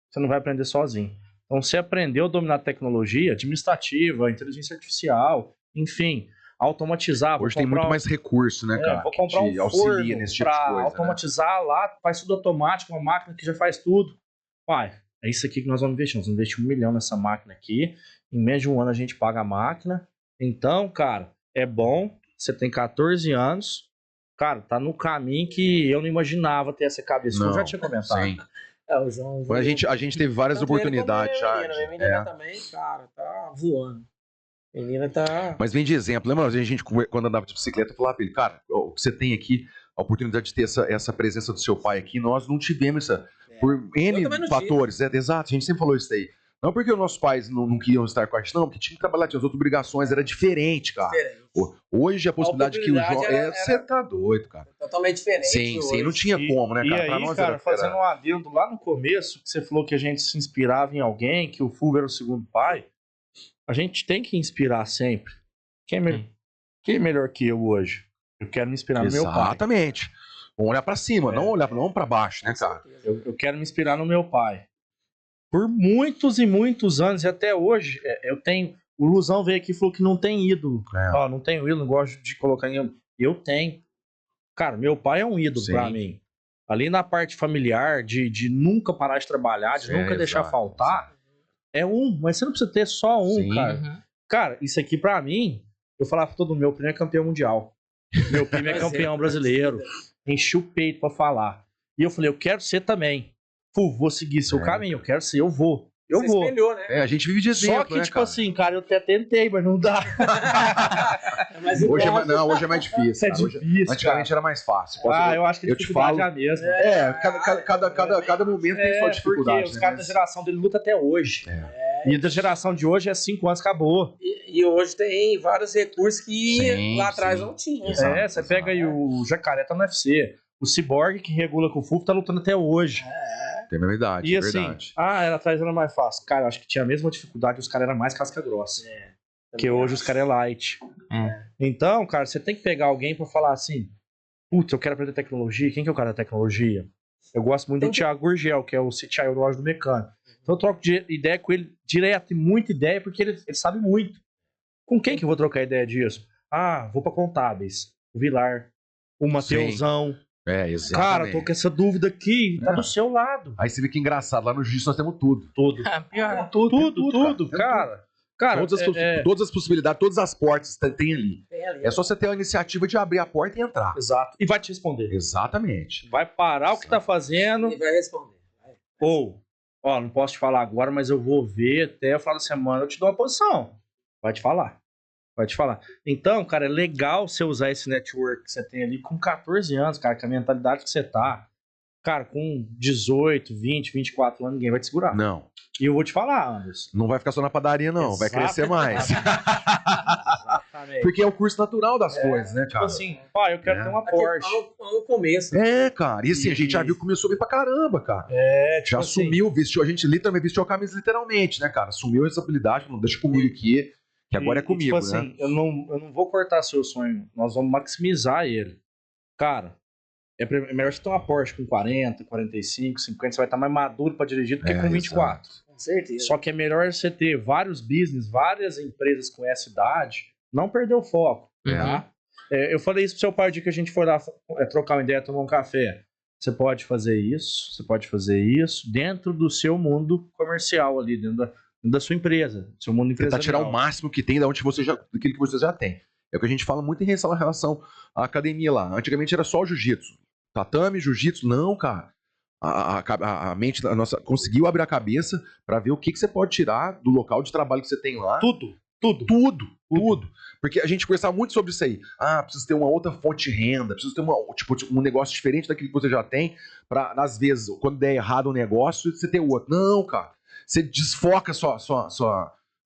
você não vai aprender sozinho. Então, você aprendeu a dominar a tecnologia administrativa, inteligência artificial, enfim, automatizar. Hoje tem muito mais recurso, né, cara? Vou comprar um forno nesse tipo de para coisa, automatizar lá, faz tudo automático, uma máquina que já faz tudo. Pai, é isso aqui que nós vamos investir. Nós vamos investir R$1 milhão nessa máquina aqui. Em menos de um ano a gente paga a máquina. Então, cara, é bom. Você tem 14 anos. Cara, tá no caminho que eu não imaginava ter essa cabeça. Eu já tinha comentado. Sim. O João... A gente teve várias oportunidades já. Minha menina também, cara, tá voando. Menina tá... Mas vem de exemplo. Lembra, a gente, quando andava de bicicleta, eu falava pra ele, cara, o que você tem aqui, a oportunidade de ter essa presença do seu pai aqui, nós não tivemos essa... Por N fatores. Exato, a gente sempre falou isso aí. Não porque os nossos pais não queriam estar com a gente, não, porque tinha que trabalhar, tinha as outras obrigações, era diferente, cara. Diferente. Hoje a possibilidade que o João... oportunidade Você tá doido, cara. Totalmente diferente. Sim, hoje. não tinha como, né, E cara? Pra aí, nós cara, fazendo um adendo lá no começo, que você falou que a gente se inspirava em alguém, que o Fulvio era o segundo pai, a gente tem que inspirar sempre. Quem é melhor que eu hoje? Eu quero me inspirar no meu pai. Exatamente. Vamos olhar pra cima, não pra baixo, né, cara? Eu quero me inspirar no meu pai. Por muitos e muitos anos, e até hoje, eu tenho... O Luzão veio aqui e falou que não tem ídolo. Ó, não tenho ídolo, não gosto de colocar em... Eu tenho. Cara, meu pai é um ídolo pra mim. Ali na parte familiar, de nunca parar de trabalhar, de nunca deixar faltar, é um. Mas você não precisa ter só um, cara. Uhum. Cara, isso aqui pra mim, eu falava pra todo mundo, meu primo é campeão mundial. Meu primo é campeão brasileiro. Enchi o peito pra falar. E eu falei, eu quero ser também. Vou seguir seu caminho, eu quero ser, eu vou. Você espelhou, né? A gente vive de exemplo, Só que, né, tipo cara? assim, cara, eu até tentei, mas não dá. Mas Hoje igual- hoje é mais difícil. É cara. Hoje- difícil, antigamente era mais fácil. eu acho que a eu te dificuldade falo- é a mesma. Cada momento tem sua dificuldade. Porque os caras da geração dele lutam até hoje. E da geração de hoje é 5 anos, acabou. E hoje tem vários recursos que Sim, lá atrás sim. não tinha. Exato. Você pega aí o Jacaré tá no UFC. O Cyborg, que regula com o Fulvio, tá lutando até hoje. Tem a mesma idade, E é assim, verdade. ela atrás era mais fácil. Cara, eu acho que tinha a mesma dificuldade, os caras eram mais casca grossa. Porque hoje os caras é light. Então, cara, você tem que pegar alguém pra falar assim: putz, eu quero aprender tecnologia. Quem que é o cara da tecnologia? Eu gosto muito do Thiago Gurgel, que é o CTI do mecânico. Então eu troco ideia com ele direto e muita ideia, porque ele sabe muito. Com quem que eu vou trocar ideia disso? Ah, vou pra Contábeis. O Vilar, o Mateusão. Exatamente. Cara, tô com essa dúvida aqui, tá do seu lado. Aí você vê que engraçado, lá no jiu-jitsu nós temos tudo. Tudo. Pior. Tudo, cara. Cara, Todas as possibilidades, todas as portas tem ali. Tem ali. É só você ter a iniciativa de abrir a porta e entrar. exato. E vai te responder. Exatamente. Vai parar o que tá fazendo. Ele vai responder. Ou, não posso te falar agora, mas eu vou ver até o final da semana, eu te dou uma posição. Vai te falar. Então, cara, é legal você usar esse network que você tem ali com 14 anos, cara, com a mentalidade que você tá. Cara, com 18, 20, 24 anos, ninguém vai te segurar. Não. E eu vou te falar, Anderson. Não vai ficar só na padaria, não. Vai crescer mais. Exatamente. Porque é o curso natural das coisas, né, Tipo cara? assim, pai, eu quero ter uma Aqui, Porsche. no começo. Cara. E assim, a gente já viu que começou bem pra caramba, cara. Tipo Já assim, assumiu, vestiu, a gente literalmente vestiu a camisa literalmente, né, cara? Assumiu essa habilidade, não deixa comigo aqui, que agora é comigo, tipo né? assim, eu não vou cortar seu sonho, nós vamos maximizar ele. Cara, é melhor você ter uma Porsche com 40, 45, 50, você vai estar mais maduro pra dirigir do que com 24. Com certeza. Só que é melhor você ter vários business, várias empresas com essa idade, não perder o foco, tá? Eu falei isso pro seu pai o dia que a gente foi lá trocar uma ideia, tomar um café. Você pode fazer isso dentro do seu mundo comercial ali, dentro da sua empresa, do seu mundo Tentar empresarial. tirar o máximo que tem daquilo que você já tem. É o que a gente fala muito em relação à academia lá. Antigamente era só o jiu-jitsu. Tatame, jiu-jitsu, não, cara. A mente nossa conseguiu abrir a cabeça pra ver o que você pode tirar do local de trabalho que você tem lá. Tudo. Porque a gente conversava muito sobre isso aí. Precisa ter uma outra fonte de renda, precisa ter um negócio diferente daquilo que você já tem, pra, às vezes, quando der errado um negócio, você ter outro. Não, cara. Você desfoca a sua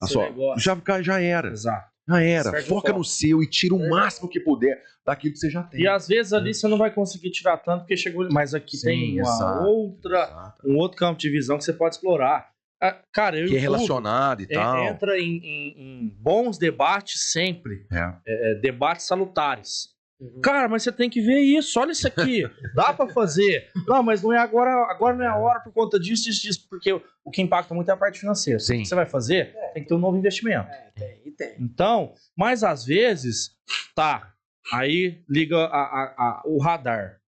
negócio. já era. Exato. Já era. Certo Foca foco. no seu e tira o máximo que puder daquilo que você já tem. E às vezes ali você não vai conseguir tirar tanto porque chegou. Mas aqui Sim, tem exato. um outro campo de visão que você pode explorar. Cara, eu Que é relacionado e tal. entra em bons debates sempre. Debates salutares. Cara, mas você tem que ver isso. Olha isso aqui. Dá pra fazer. Não, mas não é agora. Agora não é a hora por conta disso. Porque o que impacta muito é a parte financeira. Sim. O que você vai fazer tem que ter um novo investimento. Tem. Então, mas às vezes, aí liga o radar.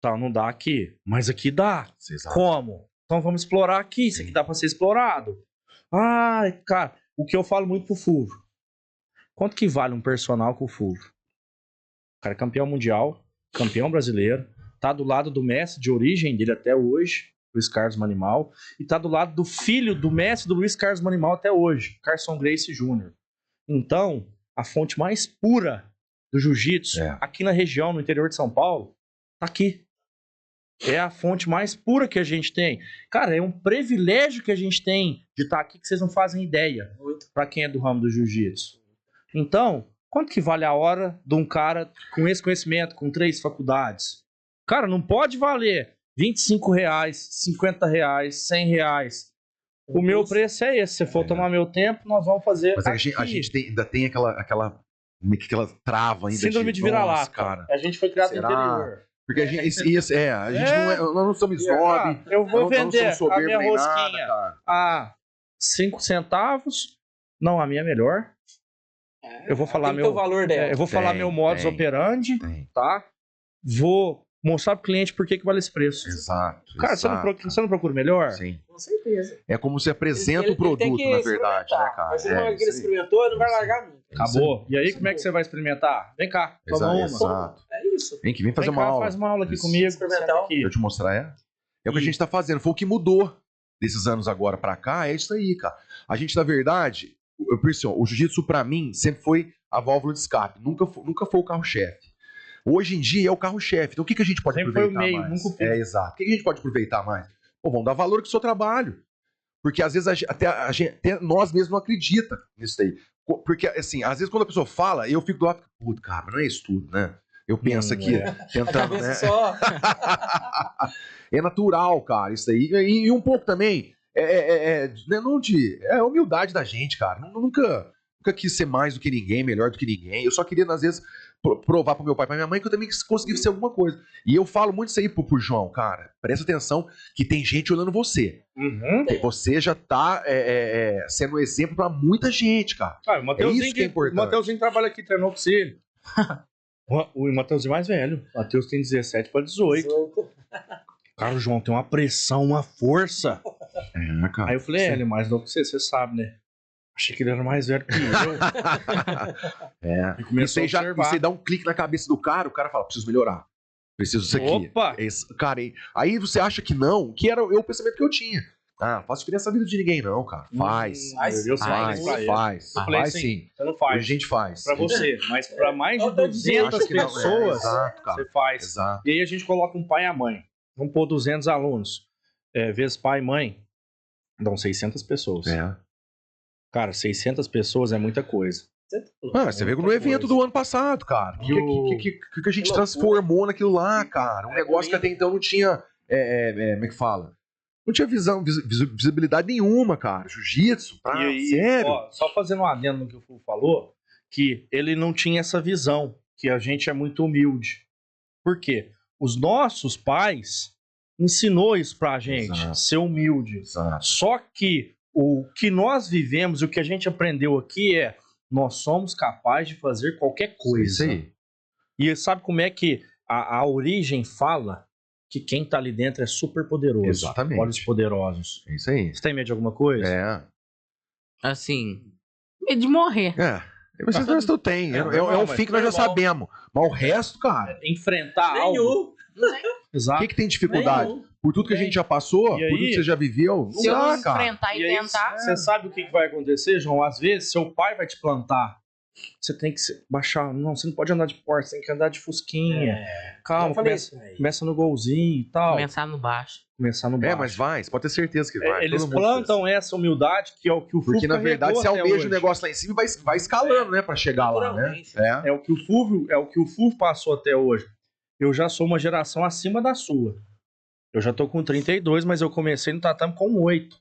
Não dá aqui, mas aqui dá. Exato. Como? Então vamos explorar aqui, isso aqui dá pra ser explorado. Cara, o que eu falo muito pro Fulvio. Quanto que vale um personal com o Fulvio? O cara é campeão mundial, campeão brasileiro, tá do lado do mestre de origem dele até hoje, Luiz Carlos Manimal, e tá do lado do filho do mestre do Luiz Carlos Manimal até hoje, Carson Gracie Jr. Então, a fonte mais pura do jiu-jitsu aqui na região, no interior de São Paulo, tá aqui. É a fonte mais pura que a gente tem. Cara, é um privilégio que a gente tem de estar aqui que vocês não fazem ideia. Pra quem é do ramo do jiu-jitsu. Então, quanto que vale a hora de um cara com esse conhecimento, com 3 faculdades? Cara, não pode valer R$25, R$50, R$100. O meu preço é esse. Se for tomar meu tempo, nós vamos fazer. Mas a gente ainda tem aquela trava ainda. Síndrome de nossa, vira-lata. Cara. A gente foi criado no Será? interior. Porque a gente nós não somos snob. Eu vou não vender somos a minha nem nada, rosquinha cara. a 5 centavos. Não, a minha é melhor. Eu vou falar Tem que ter o valor dela. eu vou falar meu modus operandi, tá? Vou mostrar pro cliente por que vale esse preço. Exato. Cara, você não procura melhor? Sim. Com certeza. É como se apresenta o produto, tem que na verdade, né, cara? Mas se ele experimentou, ele não vai largar nunca. Acabou. E aí, como é que você vai experimentar? Vem cá, toma uma. Exato. É isso. Vem fazer Vem uma cá, aula. faz uma aula aqui Isso. comigo. Experimental. Senta aqui. Eu te mostrar, É o que a gente tá fazendo. Foi o que mudou desses anos agora pra cá, é isso aí, cara. A gente, na verdade, o jiu-jitsu pra mim sempre foi a válvula de escape. Nunca foi o carro-chefe. Hoje em dia é o carro-chefe. Então o que a gente pode Sempre foi o aproveitar meio, mais? nunca o fim. Exato. O que a gente pode aproveitar mais? Pô, vamos dar valor pro seu trabalho. Porque às vezes até nós mesmos não acredita nisso aí. Porque, assim, às vezes quando a pessoa fala, eu fico do lado, puto, cara, não é isso tudo, né? Eu penso aqui, tentando, né? Só. É natural, cara, isso aí. E um pouco também, é a humildade da gente, cara. Nunca quis ser mais do que ninguém, melhor do que ninguém. Eu só queria, às vezes, provar pro meu pai e pra minha mãe que eu também consegui ser alguma coisa. E eu falo muito isso aí pro João, cara. Presta atenção que tem gente olhando você. Uhum. Você já tá sendo um exemplo pra muita gente, cara. Ah, o isso que é importante. O Mateuzinho trabalha aqui, treinou com você. O Mateuzinho mais velho. O Mateus tem 17 para 18. Cara, o João tem uma pressão, uma força. Cara. Aí eu falei, ele é mais novo que você sabe, né? Achei que ele era mais velho que eu. E começou Isso aí você dá um clique na cabeça do cara, o cara fala, preciso melhorar. Preciso disso aqui. Opa! Cara, aí você acha que não, que era o pensamento que eu tinha. Ah, faço diferença na vida de ninguém, não, cara. Faz. Eu falei pra ele. Faz. Eu falei Faz assim, sim. você não A faz. gente faz. Pra você, mas pra mais de Eu tô dizendo 200 que não. pessoas, Exato, cara. você faz. Exato. E aí a gente coloca um pai e a mãe. Vamos pôr 200 alunos. Vezes pai e mãe, dão 600 pessoas. Cara, 600 pessoas é muita coisa. Você vê no evento do ano passado, cara. O que a gente transformou naquilo lá, cara? Um negócio que até então não tinha. Como é que fala? Não tinha visibilidade nenhuma, cara. Jiu-jitsu, sério. Ó, só fazendo um adendo no que o Fulvio falou, que ele não tinha essa visão, que a gente é muito humilde. Por quê? Os nossos pais ensinou isso pra gente, Exato. ser humilde. Exato. Só que o que nós vivemos, o que a gente aprendeu aqui nós somos capazes de fazer qualquer coisa. Isso aí. E sabe como é que a origem fala que quem tá ali dentro é super poderoso. Exatamente. Olhos poderosos. É isso aí. Você tem medo de alguma coisa? Assim, medo de morrer. Vocês dois não tem. É um fim que nós já sabemos. Mas o resto, cara. Enfrentar algo. O Exato. que tem dificuldade? Por tudo que a gente já passou, E aí? por tudo que você já viveu, não Se eu dá, não cara. enfrentar e E aí, tentar, você sabe o que vai acontecer, João? Às vezes, seu pai vai te plantar. Você tem que baixar. Não, você não pode andar de Porsche, você tem que andar de Fusquinha. Calma, começa no golzinho e tal. começar no baixo. Começar no baixo. Mas vai, você pode ter certeza que vai. Eles todo mundo plantam essa humildade que é o que o Fulvio Porque, na verdade, você carregou até almeja o hoje. negócio lá em cima e vai escalando, né? Pra chegar lá, né? É o que o Fulvio passou até hoje. Eu já sou uma geração acima da sua. Eu já tô com 32, mas eu comecei no tatame com 8.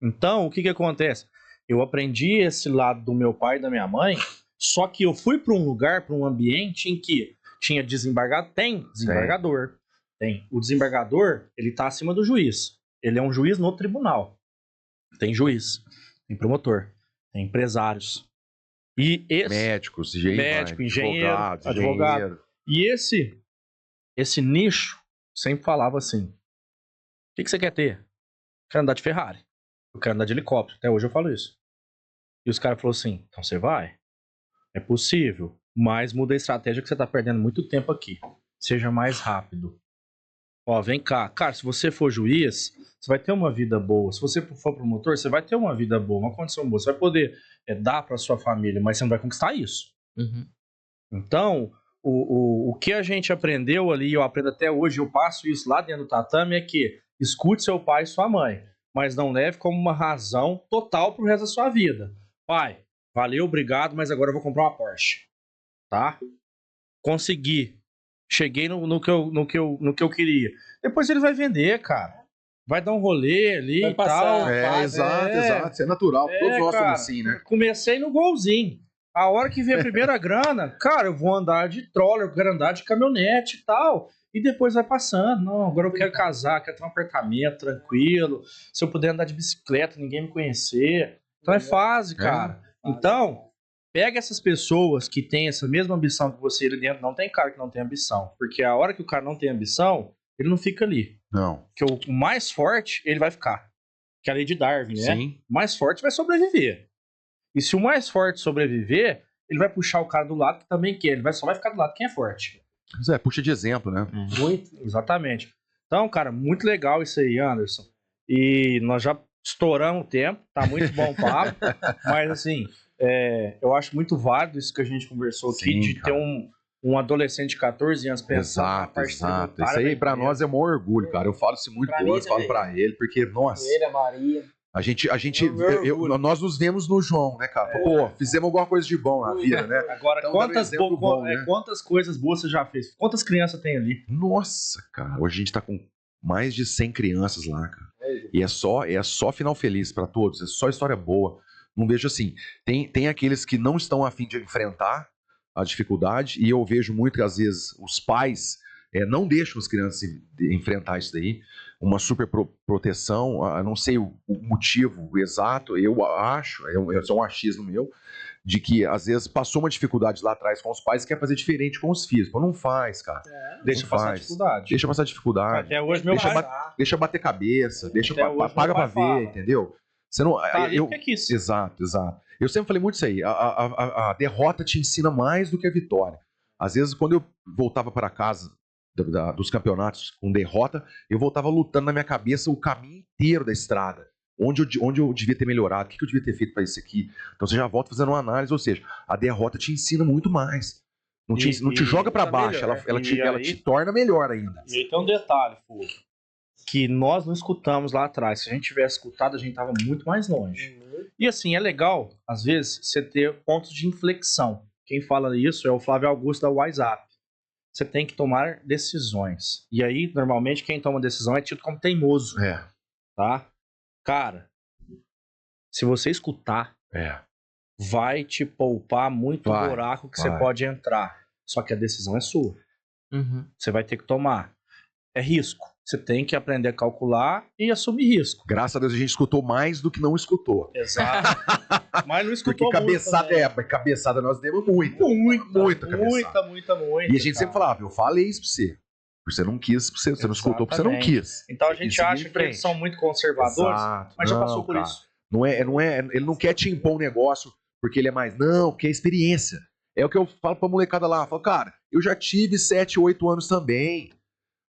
Então, o que acontece? Eu aprendi esse lado do meu pai e da minha mãe, só que eu fui para um lugar, para um ambiente em que tinha desembargador, tem desembargador. Tem. O desembargador, ele tá acima do juiz. Ele é um juiz no tribunal. Tem juiz, tem promotor, tem empresários. E esse Médicos, engenheiro, advogado. advogado. E esse nicho sempre falava assim: o que você quer ter? Eu quero andar de Ferrari. Eu quero andar de helicóptero. Até hoje eu falo isso. E os caras falaram assim: então você vai? É possível, mas muda a estratégia que você tá perdendo muito tempo aqui. Seja mais rápido. Ó, vem cá. Cara, se você for juiz, você vai ter uma vida boa. Se você for promotor, você vai ter uma vida boa, uma condição boa. Você vai poder dar pra sua família, mas você não vai conquistar isso. Uhum. Então, o que a gente aprendeu ali, eu aprendo até hoje, eu passo isso lá dentro do tatame, é que escute seu pai e sua mãe, mas não leve como uma razão total pro resto da sua vida. Pai, valeu, obrigado, mas agora eu vou comprar uma Porsche, tá? Consegui. Cheguei no que eu queria. Depois ele vai vender, cara. Vai dar um rolê ali Vai e passar, tal. Exato. Isso é natural. Todos nós cara, somos assim, né? Comecei no golzinho. A hora que vem a primeira grana, cara, eu vou andar de troller, eu quero andar de caminhonete e tal. E depois vai passando. Não, agora eu quero casar, quero ter um apartamento tranquilo. Se eu puder andar de bicicleta, ninguém me conhecer. Então é fase, cara. Então, pega essas pessoas que têm essa mesma ambição que você ali dentro. Não tem cara que não tem ambição. Porque a hora que o cara não tem ambição, ele não fica ali. Não. Porque o mais forte, ele vai ficar. Que é a lei de Darwin, né? Sim. O mais forte vai sobreviver. E se o mais forte sobreviver, ele vai puxar o cara do lado que também quer. Ele só vai ficar do lado quem é forte. Puxa de exemplo, né? Muito, exatamente. Então, cara, muito legal isso aí, Anderson. E nós já estouramos o tempo, tá muito bom o papo. Mas, assim, eu acho muito válido isso que a gente conversou aqui, Sim, de cara. ter um adolescente de 14 anos pensando na parte Exato. Isso tributária aí da pra empresa. nós é um maior orgulho, cara. Eu falo isso muito Pra com mim o falo também. pra ele, porque, nossa, Ele, a Maria. a gente Meu orgulho. nós nos vemos no João, né, cara? Pô, fizemos alguma coisa de bom na vida, né? Agora, Então, dando exemplo bom, né? quantas coisas boas você já fez? Quantas crianças tem ali? Nossa, cara, hoje a gente tá com mais de 100 crianças lá, cara. E é só final feliz pra todos, é só história boa. Não vejo assim, tem aqueles que não estão a fim de enfrentar a dificuldade, e eu vejo muito que às vezes os pais não deixam as crianças enfrentar isso daí, uma super proteção, não sei o motivo exato, eu acho, é só um achismo meu, de que às vezes passou uma dificuldade lá atrás com os pais e quer fazer diferente com os filhos. Pô, não faz, cara. Deixa Não passar faz. dificuldade. Deixa passar dificuldade. Até hoje meu Deixa pai Deixa bater cabeça, deixa Até hoje paga meu pra pai ver, fala. entendeu? Você não, tá ali eu, porque quis. Exato. Eu sempre falei muito isso aí. A derrota te ensina mais do que a vitória. Às vezes, quando eu voltava para casa dos campeonatos com derrota, eu voltava lutando na minha cabeça o caminho inteiro da estrada. Onde eu devia ter melhorado, o que eu devia ter feito para isso aqui. Então você já volta fazendo uma análise, ou seja, a derrota te ensina muito mais. Não te joga para tá baixo, melhor. ela te torna melhor ainda. E aí tem um detalhe, Fu, que nós não escutamos lá atrás. Se a gente tivesse escutado, a gente tava muito mais longe. E assim, é legal, às vezes, você ter pontos de inflexão. Quem fala isso é o Flávio Augusto da WhatsApp. Você tem que tomar decisões. E aí, normalmente, quem toma decisão é tido como teimoso, tá? Cara, se você escutar, vai te poupar muito buraco que você pode entrar. Só que a decisão é sua. Uhum. Você vai ter que tomar. É risco. Você tem que aprender a calcular e assumir risco. Graças a Deus a gente escutou mais do que não escutou. Exato. Mas não escutou Porque muito também. cabeçada nós demos muita cabeçada. Muita. E a gente sempre falava, eu falei isso pra você. Você não quis, você não escutou porque você não quis. Então a gente acha que eles são muito conservadores, mas já passou por isso. Ele não quer te impor um negócio porque ele é mais. Não, porque é experiência. É o que eu falo pra molecada lá. Eu falo, cara, eu já tive 7, 8 anos também.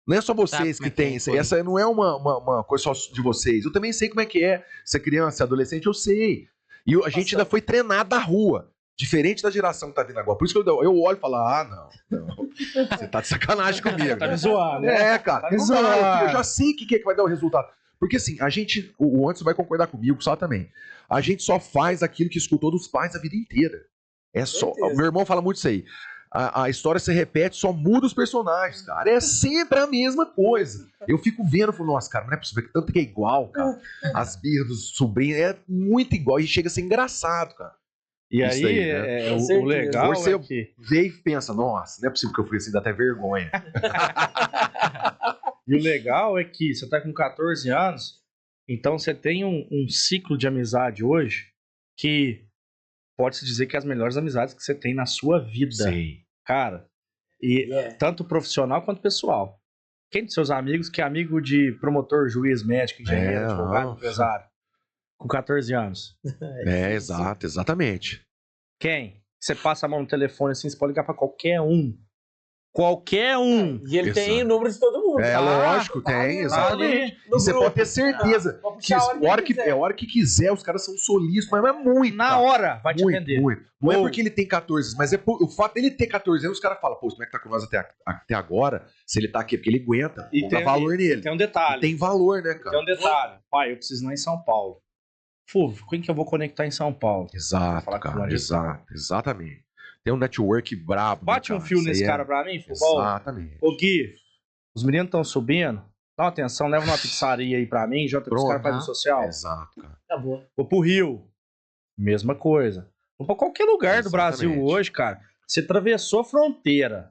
Não é só vocês que têm. Essa não é uma coisa só de vocês. Eu também sei como é que é ser criança, ser adolescente, eu sei. E a gente ainda foi treinado da rua. Diferente da geração que tá vindo agora. Por isso que eu olho e falo, não. Você tá de sacanagem comigo. Tá me zoando, né? Cara. Tá me zoando. Eu já sei o que vai dar o resultado. Porque assim, o Anderson vai concordar comigo, só também. A gente só faz aquilo que escutou dos pais a vida inteira. Meu irmão fala muito isso aí. A história se repete, só muda os personagens, cara. É sempre a mesma coisa. Eu fico vendo, falo, nossa, cara, não é possível que tanto que é igual, cara. As birras dos sobrinhos é muito igual e chega a ser engraçado, cara. E Isso aí, né? o legal Você é que... vê e pensa, nossa, não é possível que eu fui assim, dá até vergonha. E o legal é que você tá com 14 anos, então você tem um ciclo de amizade hoje que pode-se dizer que é as melhores amizades que você tem na sua vida. Sei. Cara, e tanto profissional quanto pessoal. Quem dos seus amigos que é amigo de promotor, juiz, médico, engenheiro, advogado, empresário, com 14 anos? Exatamente. Quem? Você passa a mão no telefone assim, você pode ligar pra qualquer um. Qualquer um. E ele tem Exato. o número de todo mundo. É, tá? lógico, Tá tem, ali, exatamente. no E você grupo. pode ter certeza. Pode Que puxar a hora que hora que, quiser. é a hora que quiser, os caras são solistas, mas é muito. Na cara. hora vai te Muito, atender. muito. Não é Ou- porque ele tem 14, mas é o fato dele ter 14 anos, os caras falam, pô, como é que tá com nós até agora? Se ele tá aqui, é porque ele aguenta. E Vamos dar tem- valor nele. Tem um detalhe. Tem valor, né, cara? Tem um detalhe. Pai, eu preciso ir lá em São Paulo. Fulvio, quem que eu vou conectar em São Paulo? Exato, falar com o cara. André. Exatamente. Tem um network brabo. Bate né, um cara? fio Isso nesse aí cara pra mim, futebol. Exatamente. Ô Gui, os meninos estão subindo. Dá uma atenção, leva uma pizzaria aí pra mim, janta com os Pronto. caras fazem social. Exato, cara. Acabou. Vou pro Rio. Mesma coisa. Vou pra qualquer lugar do Brasil Exatamente. hoje, cara. Você atravessou a fronteira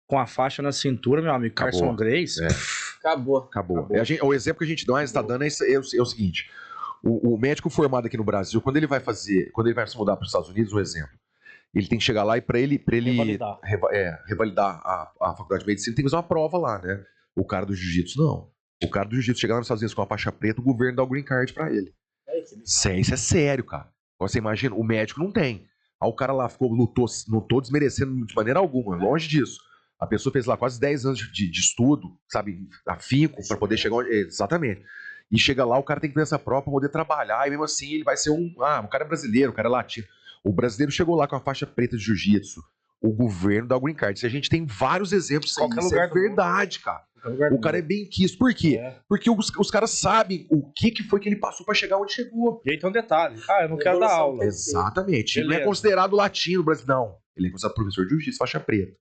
com a faixa na cintura, meu amigo, Acabou. Carson Grace. É. Acabou. Acabou. O exemplo que a gente dá, está dando é o seguinte: o médico formado aqui no Brasil, quando ele vai se mudar para os Estados Unidos, um exemplo, ele tem que chegar lá e para ele Revalidar. revalidar a faculdade de medicina, tem que fazer uma prova lá, né? O cara do jiu-jitsu, não. O cara do jiu-jitsu chega lá nos Estados Unidos com a faixa preta, o governo dá o green card para ele. Isso é sério, cara. Agora você imagina, o médico não tem. Aí o cara lá lutou, não tô desmerecendo de maneira alguma, longe disso. A pessoa fez lá quase 10 anos de estudo, sabe, afinco, para poder chegar onde... Exatamente. E chega lá, o cara tem que fazer essa prova para poder trabalhar, e mesmo assim ele vai ser um cara é brasileiro, um cara é latino. O brasileiro chegou lá com a faixa preta de jiu-jitsu, o governo dá o green card. Se a gente tem vários exemplos, Qualquer isso lugar é do mundo. verdade, cara. Lugar O cara é bem quisto. Por quê? É. Porque os caras sabem o que foi que ele passou para chegar onde chegou. E aí tem um detalhe. Eu não quero dar Evolução aula. Exatamente. Ele não é Beleza. considerado latino, brasileiro. Não. Ele é considerado professor de jiu-jitsu, faixa preta.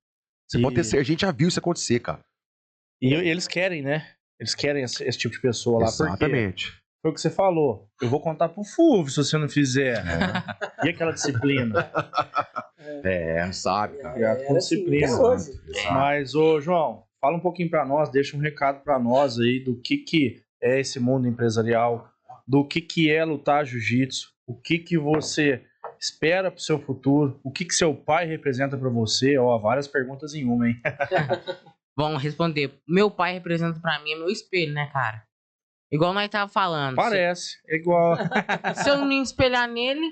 Você E- pode ter certeza. A gente já viu isso acontecer, cara. E eles querem, né? Eles querem esse tipo de pessoa lá. Por quê? Exatamente. Foi o que você falou. Eu vou contar pro Fulvio se você não fizer. E aquela disciplina? Sabe, cara. Obrigado com disciplina. até hoje. Exato. Mas, ô João, fala um pouquinho pra nós, deixa um recado pra nós aí do que é esse mundo empresarial, do que é lutar jiu-jitsu, o que você espera pro seu futuro, o que seu pai representa pra você. Ó, várias perguntas em uma, hein? Vamos responder. Meu pai representa pra mim é meu espelho, né, cara? Igual nós tava falando. Parece, é igual. Se eu não me espelhar nele,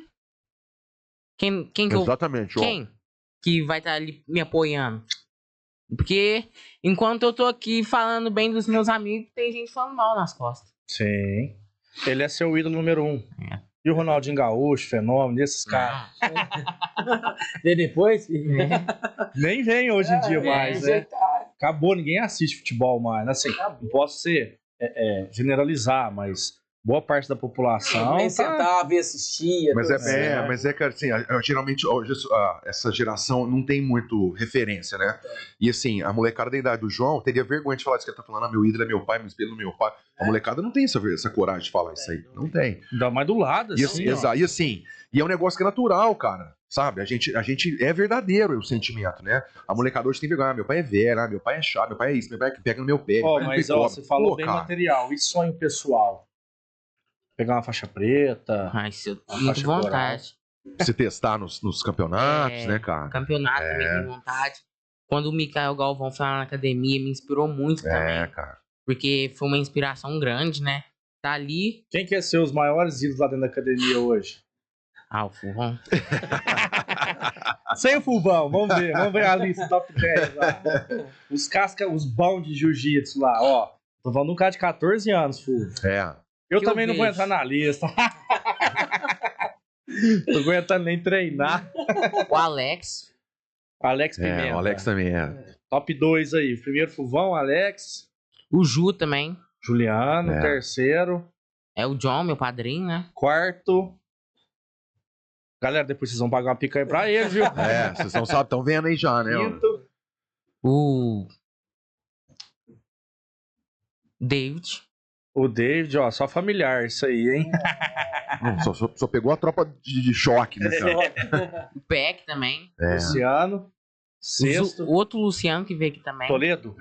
quem que eu... Exatamente, João. Quem que vai estar ali me apoiando? Porque enquanto eu tô aqui falando bem dos meus amigos, tem gente falando mal nas costas. Sim. Ele é seu ídolo número 1. É. E o Ronaldinho Gaúcho, Fenômeno, esses caras. E depois? Nem vem hoje em dia mais, né? Ajeitar. Acabou, ninguém assiste futebol mais. Assim, não posso ser generalizar, mas boa parte da população Nem tá... sentava e assistia. Mas tudo certo. mas é que assim, geralmente essa geração não tem muito referência, né? E assim, a molecada da idade do João teria vergonha de falar isso que ele tá falando, meu ídolo é meu pai, meu espelho é meu pai. A molecada não tem essa coragem de falar isso aí. Não tem. Ainda mais do lado, E assim, assim, ó. e assim, e é um negócio que é natural, cara. Sabe? A gente é verdadeiro o sentimento, né? A molecada hoje tem vergonha. Meu pai é velho, meu pai é chato, meu pai é isso, meu pai é que pega no meu pé. Ó, meu pai mas me ó, cobra. você falou Pô, bem cara, material. E sonho pessoal? Pegar uma faixa preta, Ai, se eu Uma tenho faixa vontade. se testar nos campeonatos, né, cara? Campeonato também tenho vontade. Quando o Mikael Galvão foi lá na academia, me inspirou muito também. Cara. Porque foi uma inspiração grande, né? Tá ali. quem quer ser os maiores ídolos lá dentro da academia hoje? Ah, o Furrão. Sem o Fulvão, vamos ver a lista top 10 lá. Os bons de jiu-jitsu lá, ó. Tô falando de um cara de 14 anos, Fulvio. Eu Que também eu não vou vejo. entrar na lista. Tô aguentando nem treinar. O Alex. Alex Pimenta. O Alex também é. Top 2 aí. Primeiro Fulvão, Alex. O Ju também. Juliano, É. terceiro. É o John, meu padrinho, né? Quarto. Galera, depois vocês vão pagar uma picanha pra ele, viu? Vocês não sabem, estão vendo aí já, né? ó. Quinto. O David. O David, ó, só familiar isso aí, hein? Só pegou a tropa de choque, né, cara? O Peck também. Luciano. Sexto. O outro Luciano que veio aqui também. Toledo.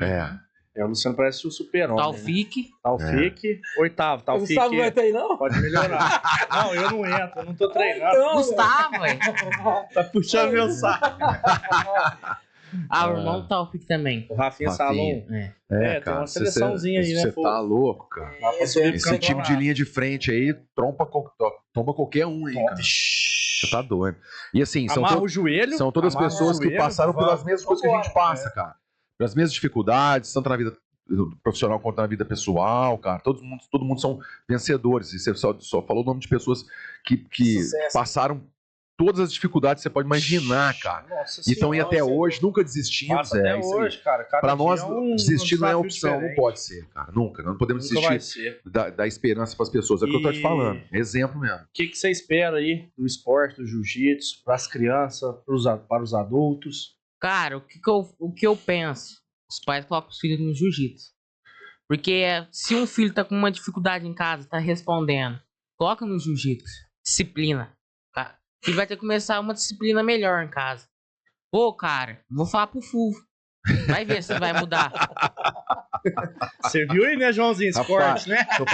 O Luciano parece o super-homem. Taufik. Taufik. Oitavo, O Taufik. Gustavo vai ter aí, não? Pode melhorar. Não, eu não entro, eu não tô treinando. Então, Gustavo, velho. Tá puxando meu saco. Ah, o irmão Taufik também. O Rafinha Rafinha. Salom. É. Tem uma seleçãozinha aí, né, Você pô? tá louco, cara. Esse time de linha de frente aí tomba qualquer um aí, cara. Você tá doido. E assim, Amarra o joelho. são todas amarra pessoas o que joelho, passaram pelas vamos. mesmas coisas que a gente passa, cara. Pelas mesmas dificuldades, tanto na vida profissional quanto na vida pessoal, cara. Todo mundo são vencedores. E você só falou o nome de pessoas que passaram todas as dificuldades que você pode imaginar, cara. Nossa E estão aí Senhora, até hoje, nunca desistimos. passa até isso aí. hoje, cara. Cada Pra nós, dia é desistir não é desafio opção, não diferente. pode ser, cara. Nunca. Nós não podemos Nunca vai desistir ser. da esperança pras pessoas. É o que eu tô te falando. Exemplo mesmo. O que você espera aí do esporte, do jiu-jitsu, para as crianças, para os adultos? Cara, o que eu penso? Os pais colocam os filhos no jiu-jitsu. Porque se um filho tá com uma dificuldade em casa, tá respondendo, coloca no jiu-jitsu. Disciplina. Cara. Ele vai ter que começar uma disciplina melhor em casa. Pô, cara, vou falar pro Fulvio. Vai ver se vai mudar. Você viu aí, né, Joãozinho? Esse Rapaz, corte, né? Tô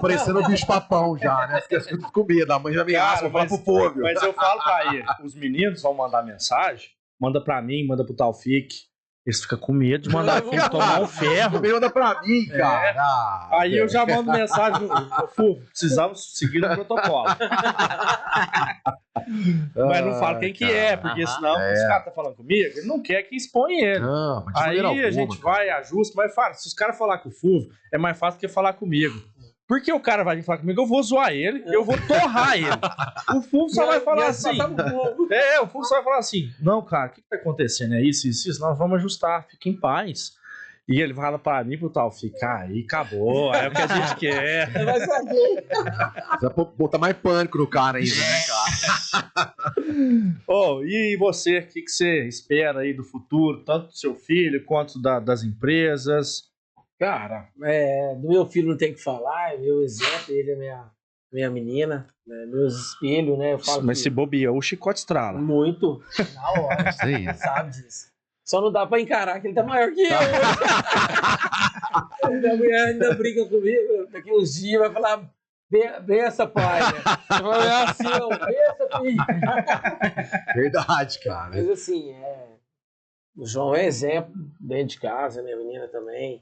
parecendo o bicho papão já, né? Fiquei tudo com medo. A mãe já me acha, vou falar pro fogo. Mas eu falo pra ele, os meninos vão mandar mensagem, manda pra mim, manda pro Taufik. Eles ficam com medo de mandar filho tomar um ferro. Também manda pra mim, cara. Ah, Aí eu já mando mensagem, Fulvio, precisamos seguir o protocolo. Mas não fala quem que é, porque senão os caras tá falando comigo, ele não quer que expõe ele. Não, mas de Aí maneira a alguma, gente cara. vai, ajusta, mas fala, se os caras falar com o Fulvio, é mais fácil que falar comigo. Porque o cara vai vir falar comigo, eu vou zoar ele, eu vou torrar ele. O Fulvio só vai falar assim. O Fulvio só vai falar assim: não, cara, o que tá acontecendo? É isso, nós vamos ajustar, fica em paz. E ele fala pra mim, pro Taufik, aí acabou, aí é o que a gente quer. Vai saber. Você vai botar mais pânico no cara ainda, né, cara? Oh, e você, o que você espera aí do futuro, tanto do seu filho quanto das empresas? Cara, do meu filho não tem o que falar, é meu exemplo, ele é minha menina, né, meus espelhos, né? Eu falo Mas que se bobear, o chicote estrala. muito, na hora, Isso aí. sabe disso. Só não dá pra encarar que ele tá maior que eu. Minha mulher ainda briga comigo, daqui uns dias vai falar, bença, pai. Né? Eu vou olhar assim, bença, filho. Verdade, cara. Mas assim, o João é exemplo dentro de casa, minha menina também.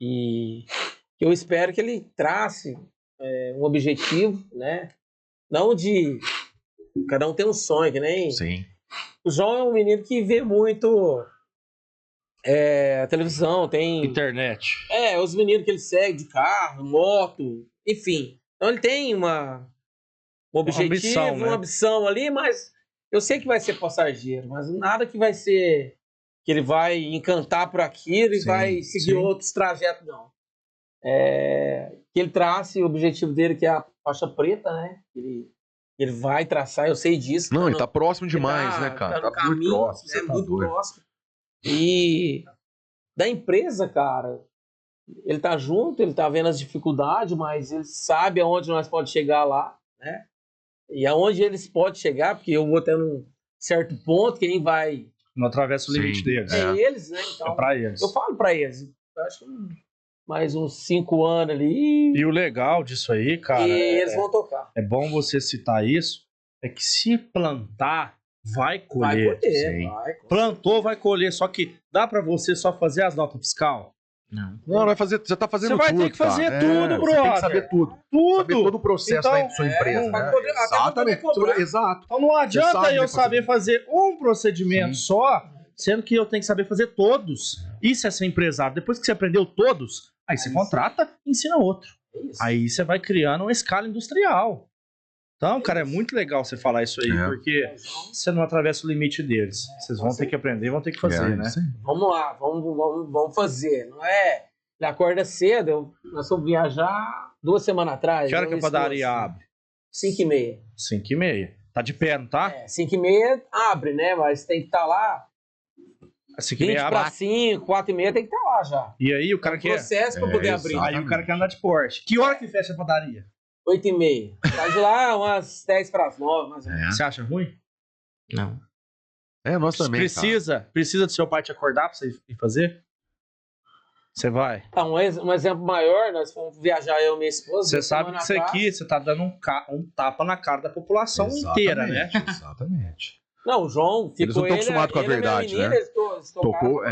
E eu espero que ele trace um objetivo, né? Não de... Cada um tem um sonho, que nem... Sim. O João é um menino que vê muito a televisão, tem... Internet. Os meninos que ele segue de carro, moto, enfim. Então ele tem um objetivo, ambição, né? uma ambição ali, mas eu sei que vai ser passageiro, mas nada que vai ser... que ele vai encantar por aquilo e Sim, vai seguir sim. outros trajetos, não. Que ele trace o objetivo dele, que é a faixa preta, né? Ele vai traçar, eu sei disso. Não, ele tá próximo demais, né, cara? Tá no Tá muito caminho, próximo, né? você tá Muito doido. próximo. E da empresa, cara, ele tá junto, ele tá vendo as dificuldades, mas ele sabe aonde nós podemos chegar lá, né? E aonde eles podem chegar, porque eu vou ter um certo ponto, quem vai... Não atravessa o limite Sim, deles. É eles, né? Então, É pra eles. eu falo pra eles, eu acho que mais uns 5 anos ali E o legal disso aí, cara, e eles vão tocar. é bom você citar isso, é que se plantar, vai Vai colher. colher, sim. vai. Plantou, vai colher. Só que dá pra você só fazer as notas fiscal? Não. Não, vai fazer, você tá fazendo Você vai tudo, ter que fazer cara. tudo, Você tem brother. que saber tudo. Saber Tudo. todo o processo Então, da sua empresa, pra né? poder- até pra poder Exatamente. cobrar. Exato. Então não adianta sabe, eu né, saber fazer um procedimento Sim. só, sendo que eu tenho que saber fazer todos. Isso é ser empresário. Depois que você aprendeu todos, aí você contrata e ensina outro. É isso. Aí você vai criando uma escala industrial. Então, cara, é muito legal você falar isso aí, É. porque você não atravessa o limite deles. Vocês vão ter que aprender, vão ter que fazer, né? isso aí. Vamos lá, vamos fazer. Não é? Ele acorda cedo, nós fomos viajar 2 semanas atrás. Que hora eu que a e minha padaria esposa. abre? 5h30. 5h30. Tá de pé, não tá? 5h30 abre, né? Mas tem que estar lá. 5h30 20 abre. para 5, 4h30 tem que estar lá já. E aí o cara quer... Processo para poder isso. abrir. Aí o cara quer andar de Porsche. Que hora que fecha a padaria? 8h30. Sai de lá umas 10 para as 9, mais ou menos. Você acha ruim? Não. Nós também, Precisa do seu pai te acordar pra você ir fazer? Você vai. Tá, um exemplo maior, nós fomos viajar eu e minha esposa. Você 2 sabe que semanas isso aqui, atrás. você tá dando um tapa na cara da população Exatamente, inteira, né? Exatamente. Não, o João ficou... Eles não estão acostumados com a verdade, menina, né? Eles Tocou,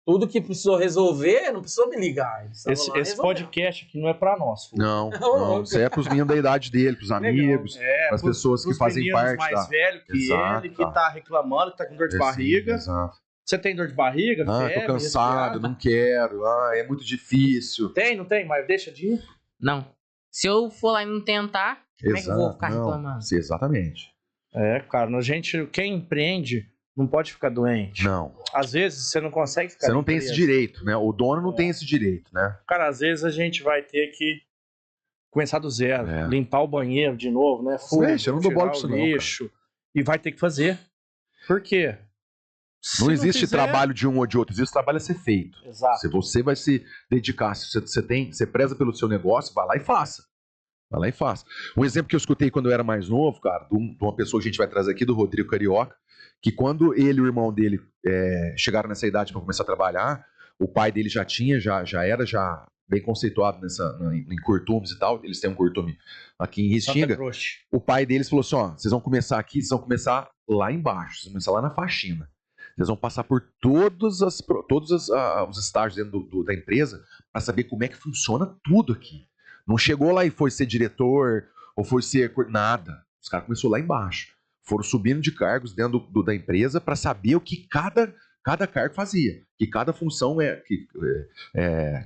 Tudo que precisou resolver, não precisou me ligar. Esse podcast aqui não é pra nós. Fulvio. Não. Isso é pros meninos da idade dele, pros amigos, pras pessoas que fazem parte mais velho que Exato, ele, que tá reclamando, que tá com dor de barriga. Exato. Você tem dor de barriga? Febre, Tô cansado, não quero. É muito difícil. Tem, não tem? Mas deixa de ir. Não. Se eu for lá e não tentar, como é que eu vou ficar reclamando? Exatamente. Cara, quem empreende não pode ficar doente. Não. Às vezes você não consegue ficar Você não tem esse direito, né? O dono não tem esse direito, né? Cara, às vezes a gente vai ter que começar do zero, limpar o banheiro de novo, né? Eu não dou bola pra isso não, lixo, e vai ter que fazer. Por quê? Não existe trabalho de um ou de outro, existe trabalho a ser feito. Exato. Se você vai se dedicar, se você preza pelo seu negócio, vai lá e faça. Vai lá e faça. Um exemplo que eu escutei quando eu era mais novo, cara, de uma pessoa que a gente vai trazer aqui, do Rodrigo Carioca, que quando ele e o irmão dele chegaram nessa idade para começar a trabalhar, o pai dele já era bem conceituado em curtumes e tal, eles têm um curtume aqui em Restinga. O pai deles falou assim, vocês vão começar aqui, vocês vão começar lá embaixo, vocês vão começar lá na faxina. Vocês vão passar por todos os estágios dentro da empresa para saber como é que funciona tudo aqui. Não chegou lá e foi ser diretor ou foi ser nada. Os caras começaram lá embaixo. Foram subindo de cargos dentro da empresa para saber o que cada cargo fazia, que cada função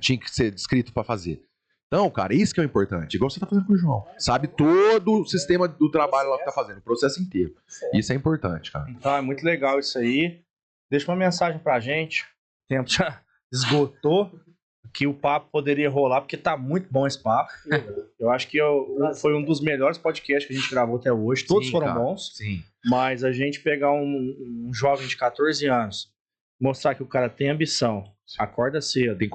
tinha que ser descrito para fazer. Então, cara, isso que é o importante. Igual você tá fazendo com o João. Sabe todo o sistema do trabalho lá que tá fazendo, o processo inteiro. Isso é importante, cara. Então, é muito legal isso aí. Deixa uma mensagem pra gente. O tempo já esgotou. Que o papo poderia rolar, porque tá muito bom esse papo. Eu acho que foi um dos melhores podcasts que a gente gravou até hoje. Todos foram bons. Sim. Mas a gente pegar um jovem de 14 anos, mostrar que o cara tem ambição, acorda cedo, Tem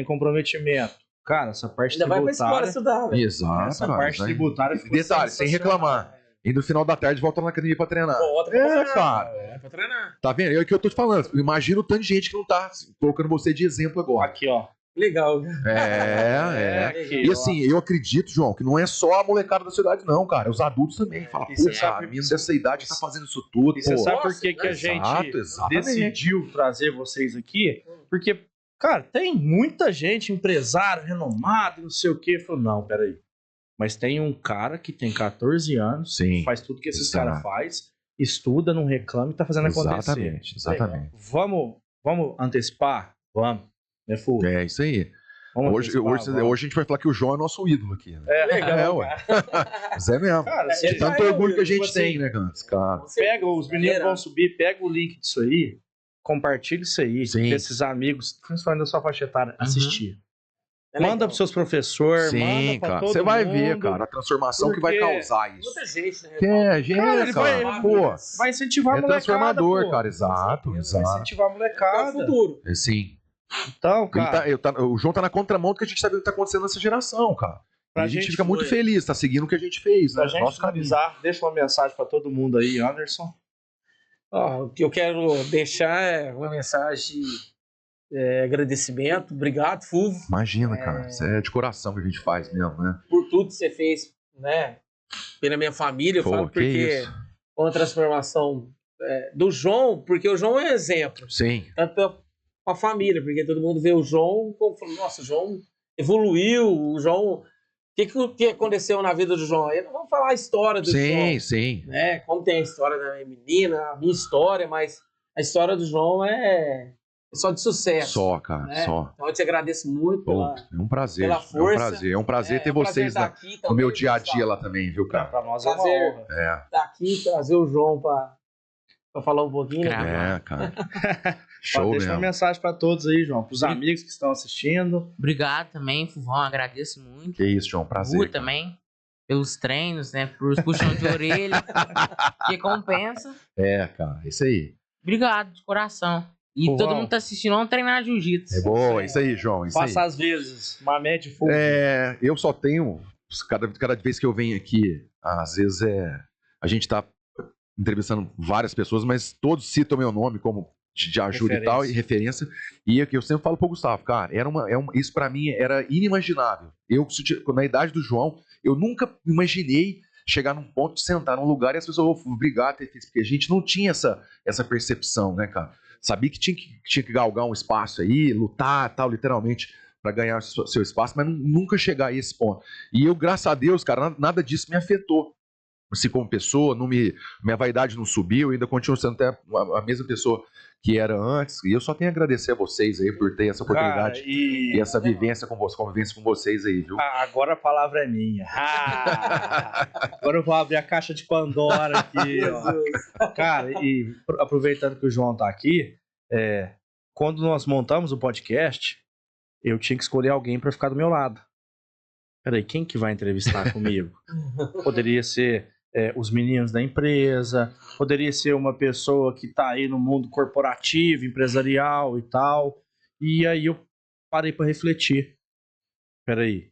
comprometimento. Cara, essa parte Ainda vai pra escola tributária... estudar, velho. Exato, Essa cara, parte né? tributária ficou Detalhe, sem sensacional. reclamar. E no final da tarde volta na academia pra treinar. Volta pra treinar, cara. pra treinar. Tá vendo? É o que eu tô te falando. Imagina o tanto de gente que não tá colocando você de exemplo agora. Aqui, ó. Legal. E assim, eu acredito, João, que não é só a molecada da cidade, não, cara. Os adultos também. Fala, E você pô, sabe- cara, menino dessa idade tá fazendo isso tudo. E você pô. sabe por que a gente exatamente. decidiu trazer vocês aqui? Porque, cara, tem muita gente, empresário, renomado, não sei o quê. Falou, não, peraí. Mas tem um cara que tem 14 anos, Sim. faz tudo que esses Exato. caras fazem, estuda, não reclama e tá fazendo acontecer. Exatamente. Vamos antecipar? Vamos. Né, Fu? É isso aí. Vamos Hoje antecipar, a gente vai falar que o João é nosso ídolo aqui. Né? Legal, ué. Mas é mesmo. Cara, Ele De tanto já é orgulho que a gente tipo tem, assim, né, Gans? Cara. Pega, os meninos vão subir, pega o link disso aí, compartilha isso aí, Sim. pra esses amigos, principalmente da sua faixa etária, assistir. É legal. Manda pros seus professores, Sim, manda pra cara. todo Você vai mundo. ver, cara, a transformação que vai Porque causar isso. Muita gente, né? Cara, ele vai- pô. Vai incentivar a É molecada, transformador, pô. cara. Exato, Vai exato. incentivar a É o molecada. futuro. Sim. Então, cara, O João tá na contramão do que a gente sabe o que tá acontecendo nessa geração, cara. Pra E a gente gente fica muito foi. feliz, tá seguindo o que a gente fez, né? pra gente Nosso caminho. finalizar, deixa uma mensagem pra todo mundo aí, Anderson. Ó, o que eu quero deixar é uma mensagem de agradecimento. Obrigado, Fulvio, Imagina, cara. Isso é de coração que a gente faz mesmo, né? por tudo que você fez, né? Pela minha família, eu Pô, falo que porque isso. com a transformação do João, porque o João é exemplo, Sim. tanto para a família, porque todo mundo vê o João como falando, nossa, o João evoluiu, o João. O que aconteceu na vida do João? Eu não vou falar a história do João. Sim, sim. Né? Como tem a história da minha menina, a minha história, mas a história do João é só de sucesso. Só, cara, né? só. Então eu te agradeço muito Pô, pela é um prazer. pela força. É um prazer ter é um prazer vocês estar aqui no também, meu dia a Gustavo. dia lá também, viu, cara? Pra nós é uma Prazer. honra. É, Estar aqui, trazer o João para falar um pouquinho. Grava. Né? é, cara. Show Deixa uma mesmo. mensagem pra todos aí, João, pros amigos que estão assistindo. Obrigado também, Fuvão. Agradeço muito. Que isso, João, prazer. Gu cara. também. Pelos treinos, né? Pelos puxão de orelha. Que compensa. É, cara, isso aí. Obrigado, de coração. E Fuvão. todo mundo tá assistindo, vamos treinar jiu-jitsu. É bom, isso aí, João, isso aí. Faça às vezes, Mamed Fogo. Eu só tenho, cada vez que eu venho aqui, às vezes a gente tá entrevistando várias pessoas, mas todos citam meu nome como de ajuda e tal, e referência, e é que eu sempre falo pro Gustavo, cara, isso pra mim era inimaginável. Na idade do João, eu nunca imaginei chegar num ponto de sentar num lugar e as pessoas vão brigar, porque a gente não tinha essa percepção, né, cara? Sabia que tinha que galgar um espaço aí, lutar, tal, literalmente, para ganhar o seu espaço, mas nunca chegar a esse ponto. E eu, graças a Deus, cara, nada disso me afetou. Assim, como pessoa, minha vaidade não subiu, eu ainda continuo sendo até a mesma pessoa que era antes, e eu só tenho a agradecer a vocês aí por ter essa oportunidade. Cara, e essa convivência com vocês aí, viu? agora a palavra é minha. Agora eu vou abrir a caixa de Pandora aqui, ó. Cara, e aproveitando que o João tá aqui, quando nós montamos o podcast, eu tinha que escolher alguém para ficar do meu lado. Peraí, quem que vai entrevistar comigo? Poderia ser os meninos da empresa, poderia ser uma pessoa que tá aí no mundo corporativo, empresarial e tal. E aí eu parei para refletir. Peraí,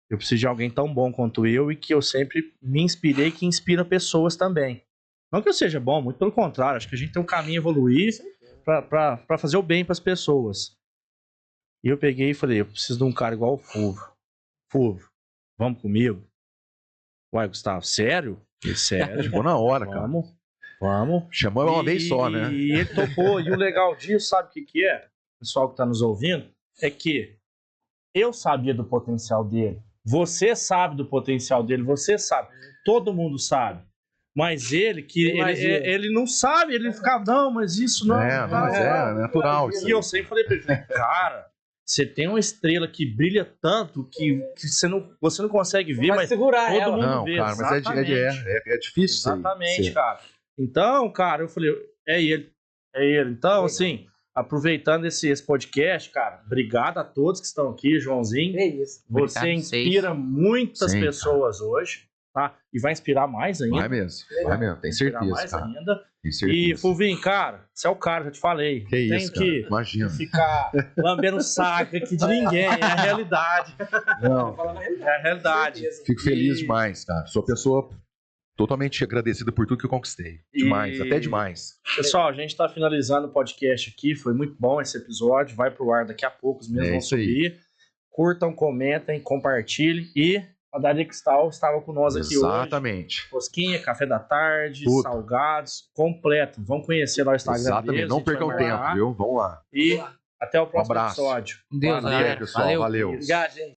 eu preciso de alguém tão bom quanto eu e que eu sempre me inspirei, que inspira pessoas também. Não que eu seja bom, muito pelo contrário, acho que a gente tem um caminho a evoluir para fazer o bem para as pessoas. E eu peguei e falei, eu preciso de um cara igual o Fulvio. Fulvio, vamos comigo? Uai, Gustavo, sério? Sério. Chegou na hora, cara. Vamos. Chamou uma vez só, né? E ele topou. E o legal disso, sabe o que é? O pessoal que tá nos ouvindo, é que eu sabia do potencial dele. Você sabe do potencial dele, você sabe. Todo mundo sabe. Mas ele não sabe, ele ficava, não, mas isso não. Mas é natural. E eu sempre falei pra ele, cara, você tem uma estrela que brilha tanto que você não consegue ver, mas segurar todo ela. mundo Não, vê. cara, mas é difícil isso aí. Exatamente, cara. Então, cara, eu falei, é ele. Então, assim, aproveitando esse podcast, cara, obrigado a todos que estão aqui, Joãozinho. É isso. Você Obrigado a inspira muitas Sim, pessoas hoje, tá? E vai inspirar mais ainda. Vai mesmo, tem Inspirar certeza, mais cara. ainda. Tem certeza. E, Fulvinho, cara, você é o cara, já te falei. Que Tem isso, cara. que Imagina. ficar lambendo o saco aqui de ninguém, é a realidade. Não, É a realidade. fico feliz demais, cara. Sou pessoa totalmente agradecida por tudo que eu conquistei. Demais, até demais. Pessoal, a gente está finalizando o podcast aqui. Foi muito bom esse episódio. Vai pro ar daqui a pouco, os meninos vão isso aí. subir. Curtam, comentem, compartilhem. E a Padaria Cristal estava com nós aqui hoje. Exatamente. Rosquinha, café da tarde, Tudo. salgados, completo. Vão conhecer lá o Instagram Exatamente. deles, a Não gente vai percam marcar. tempo, viu? Vamos lá. E até o próximo abraço. episódio. Deus, Valeu, galera. pessoal. Valeu. Valeu. Obrigado, gente.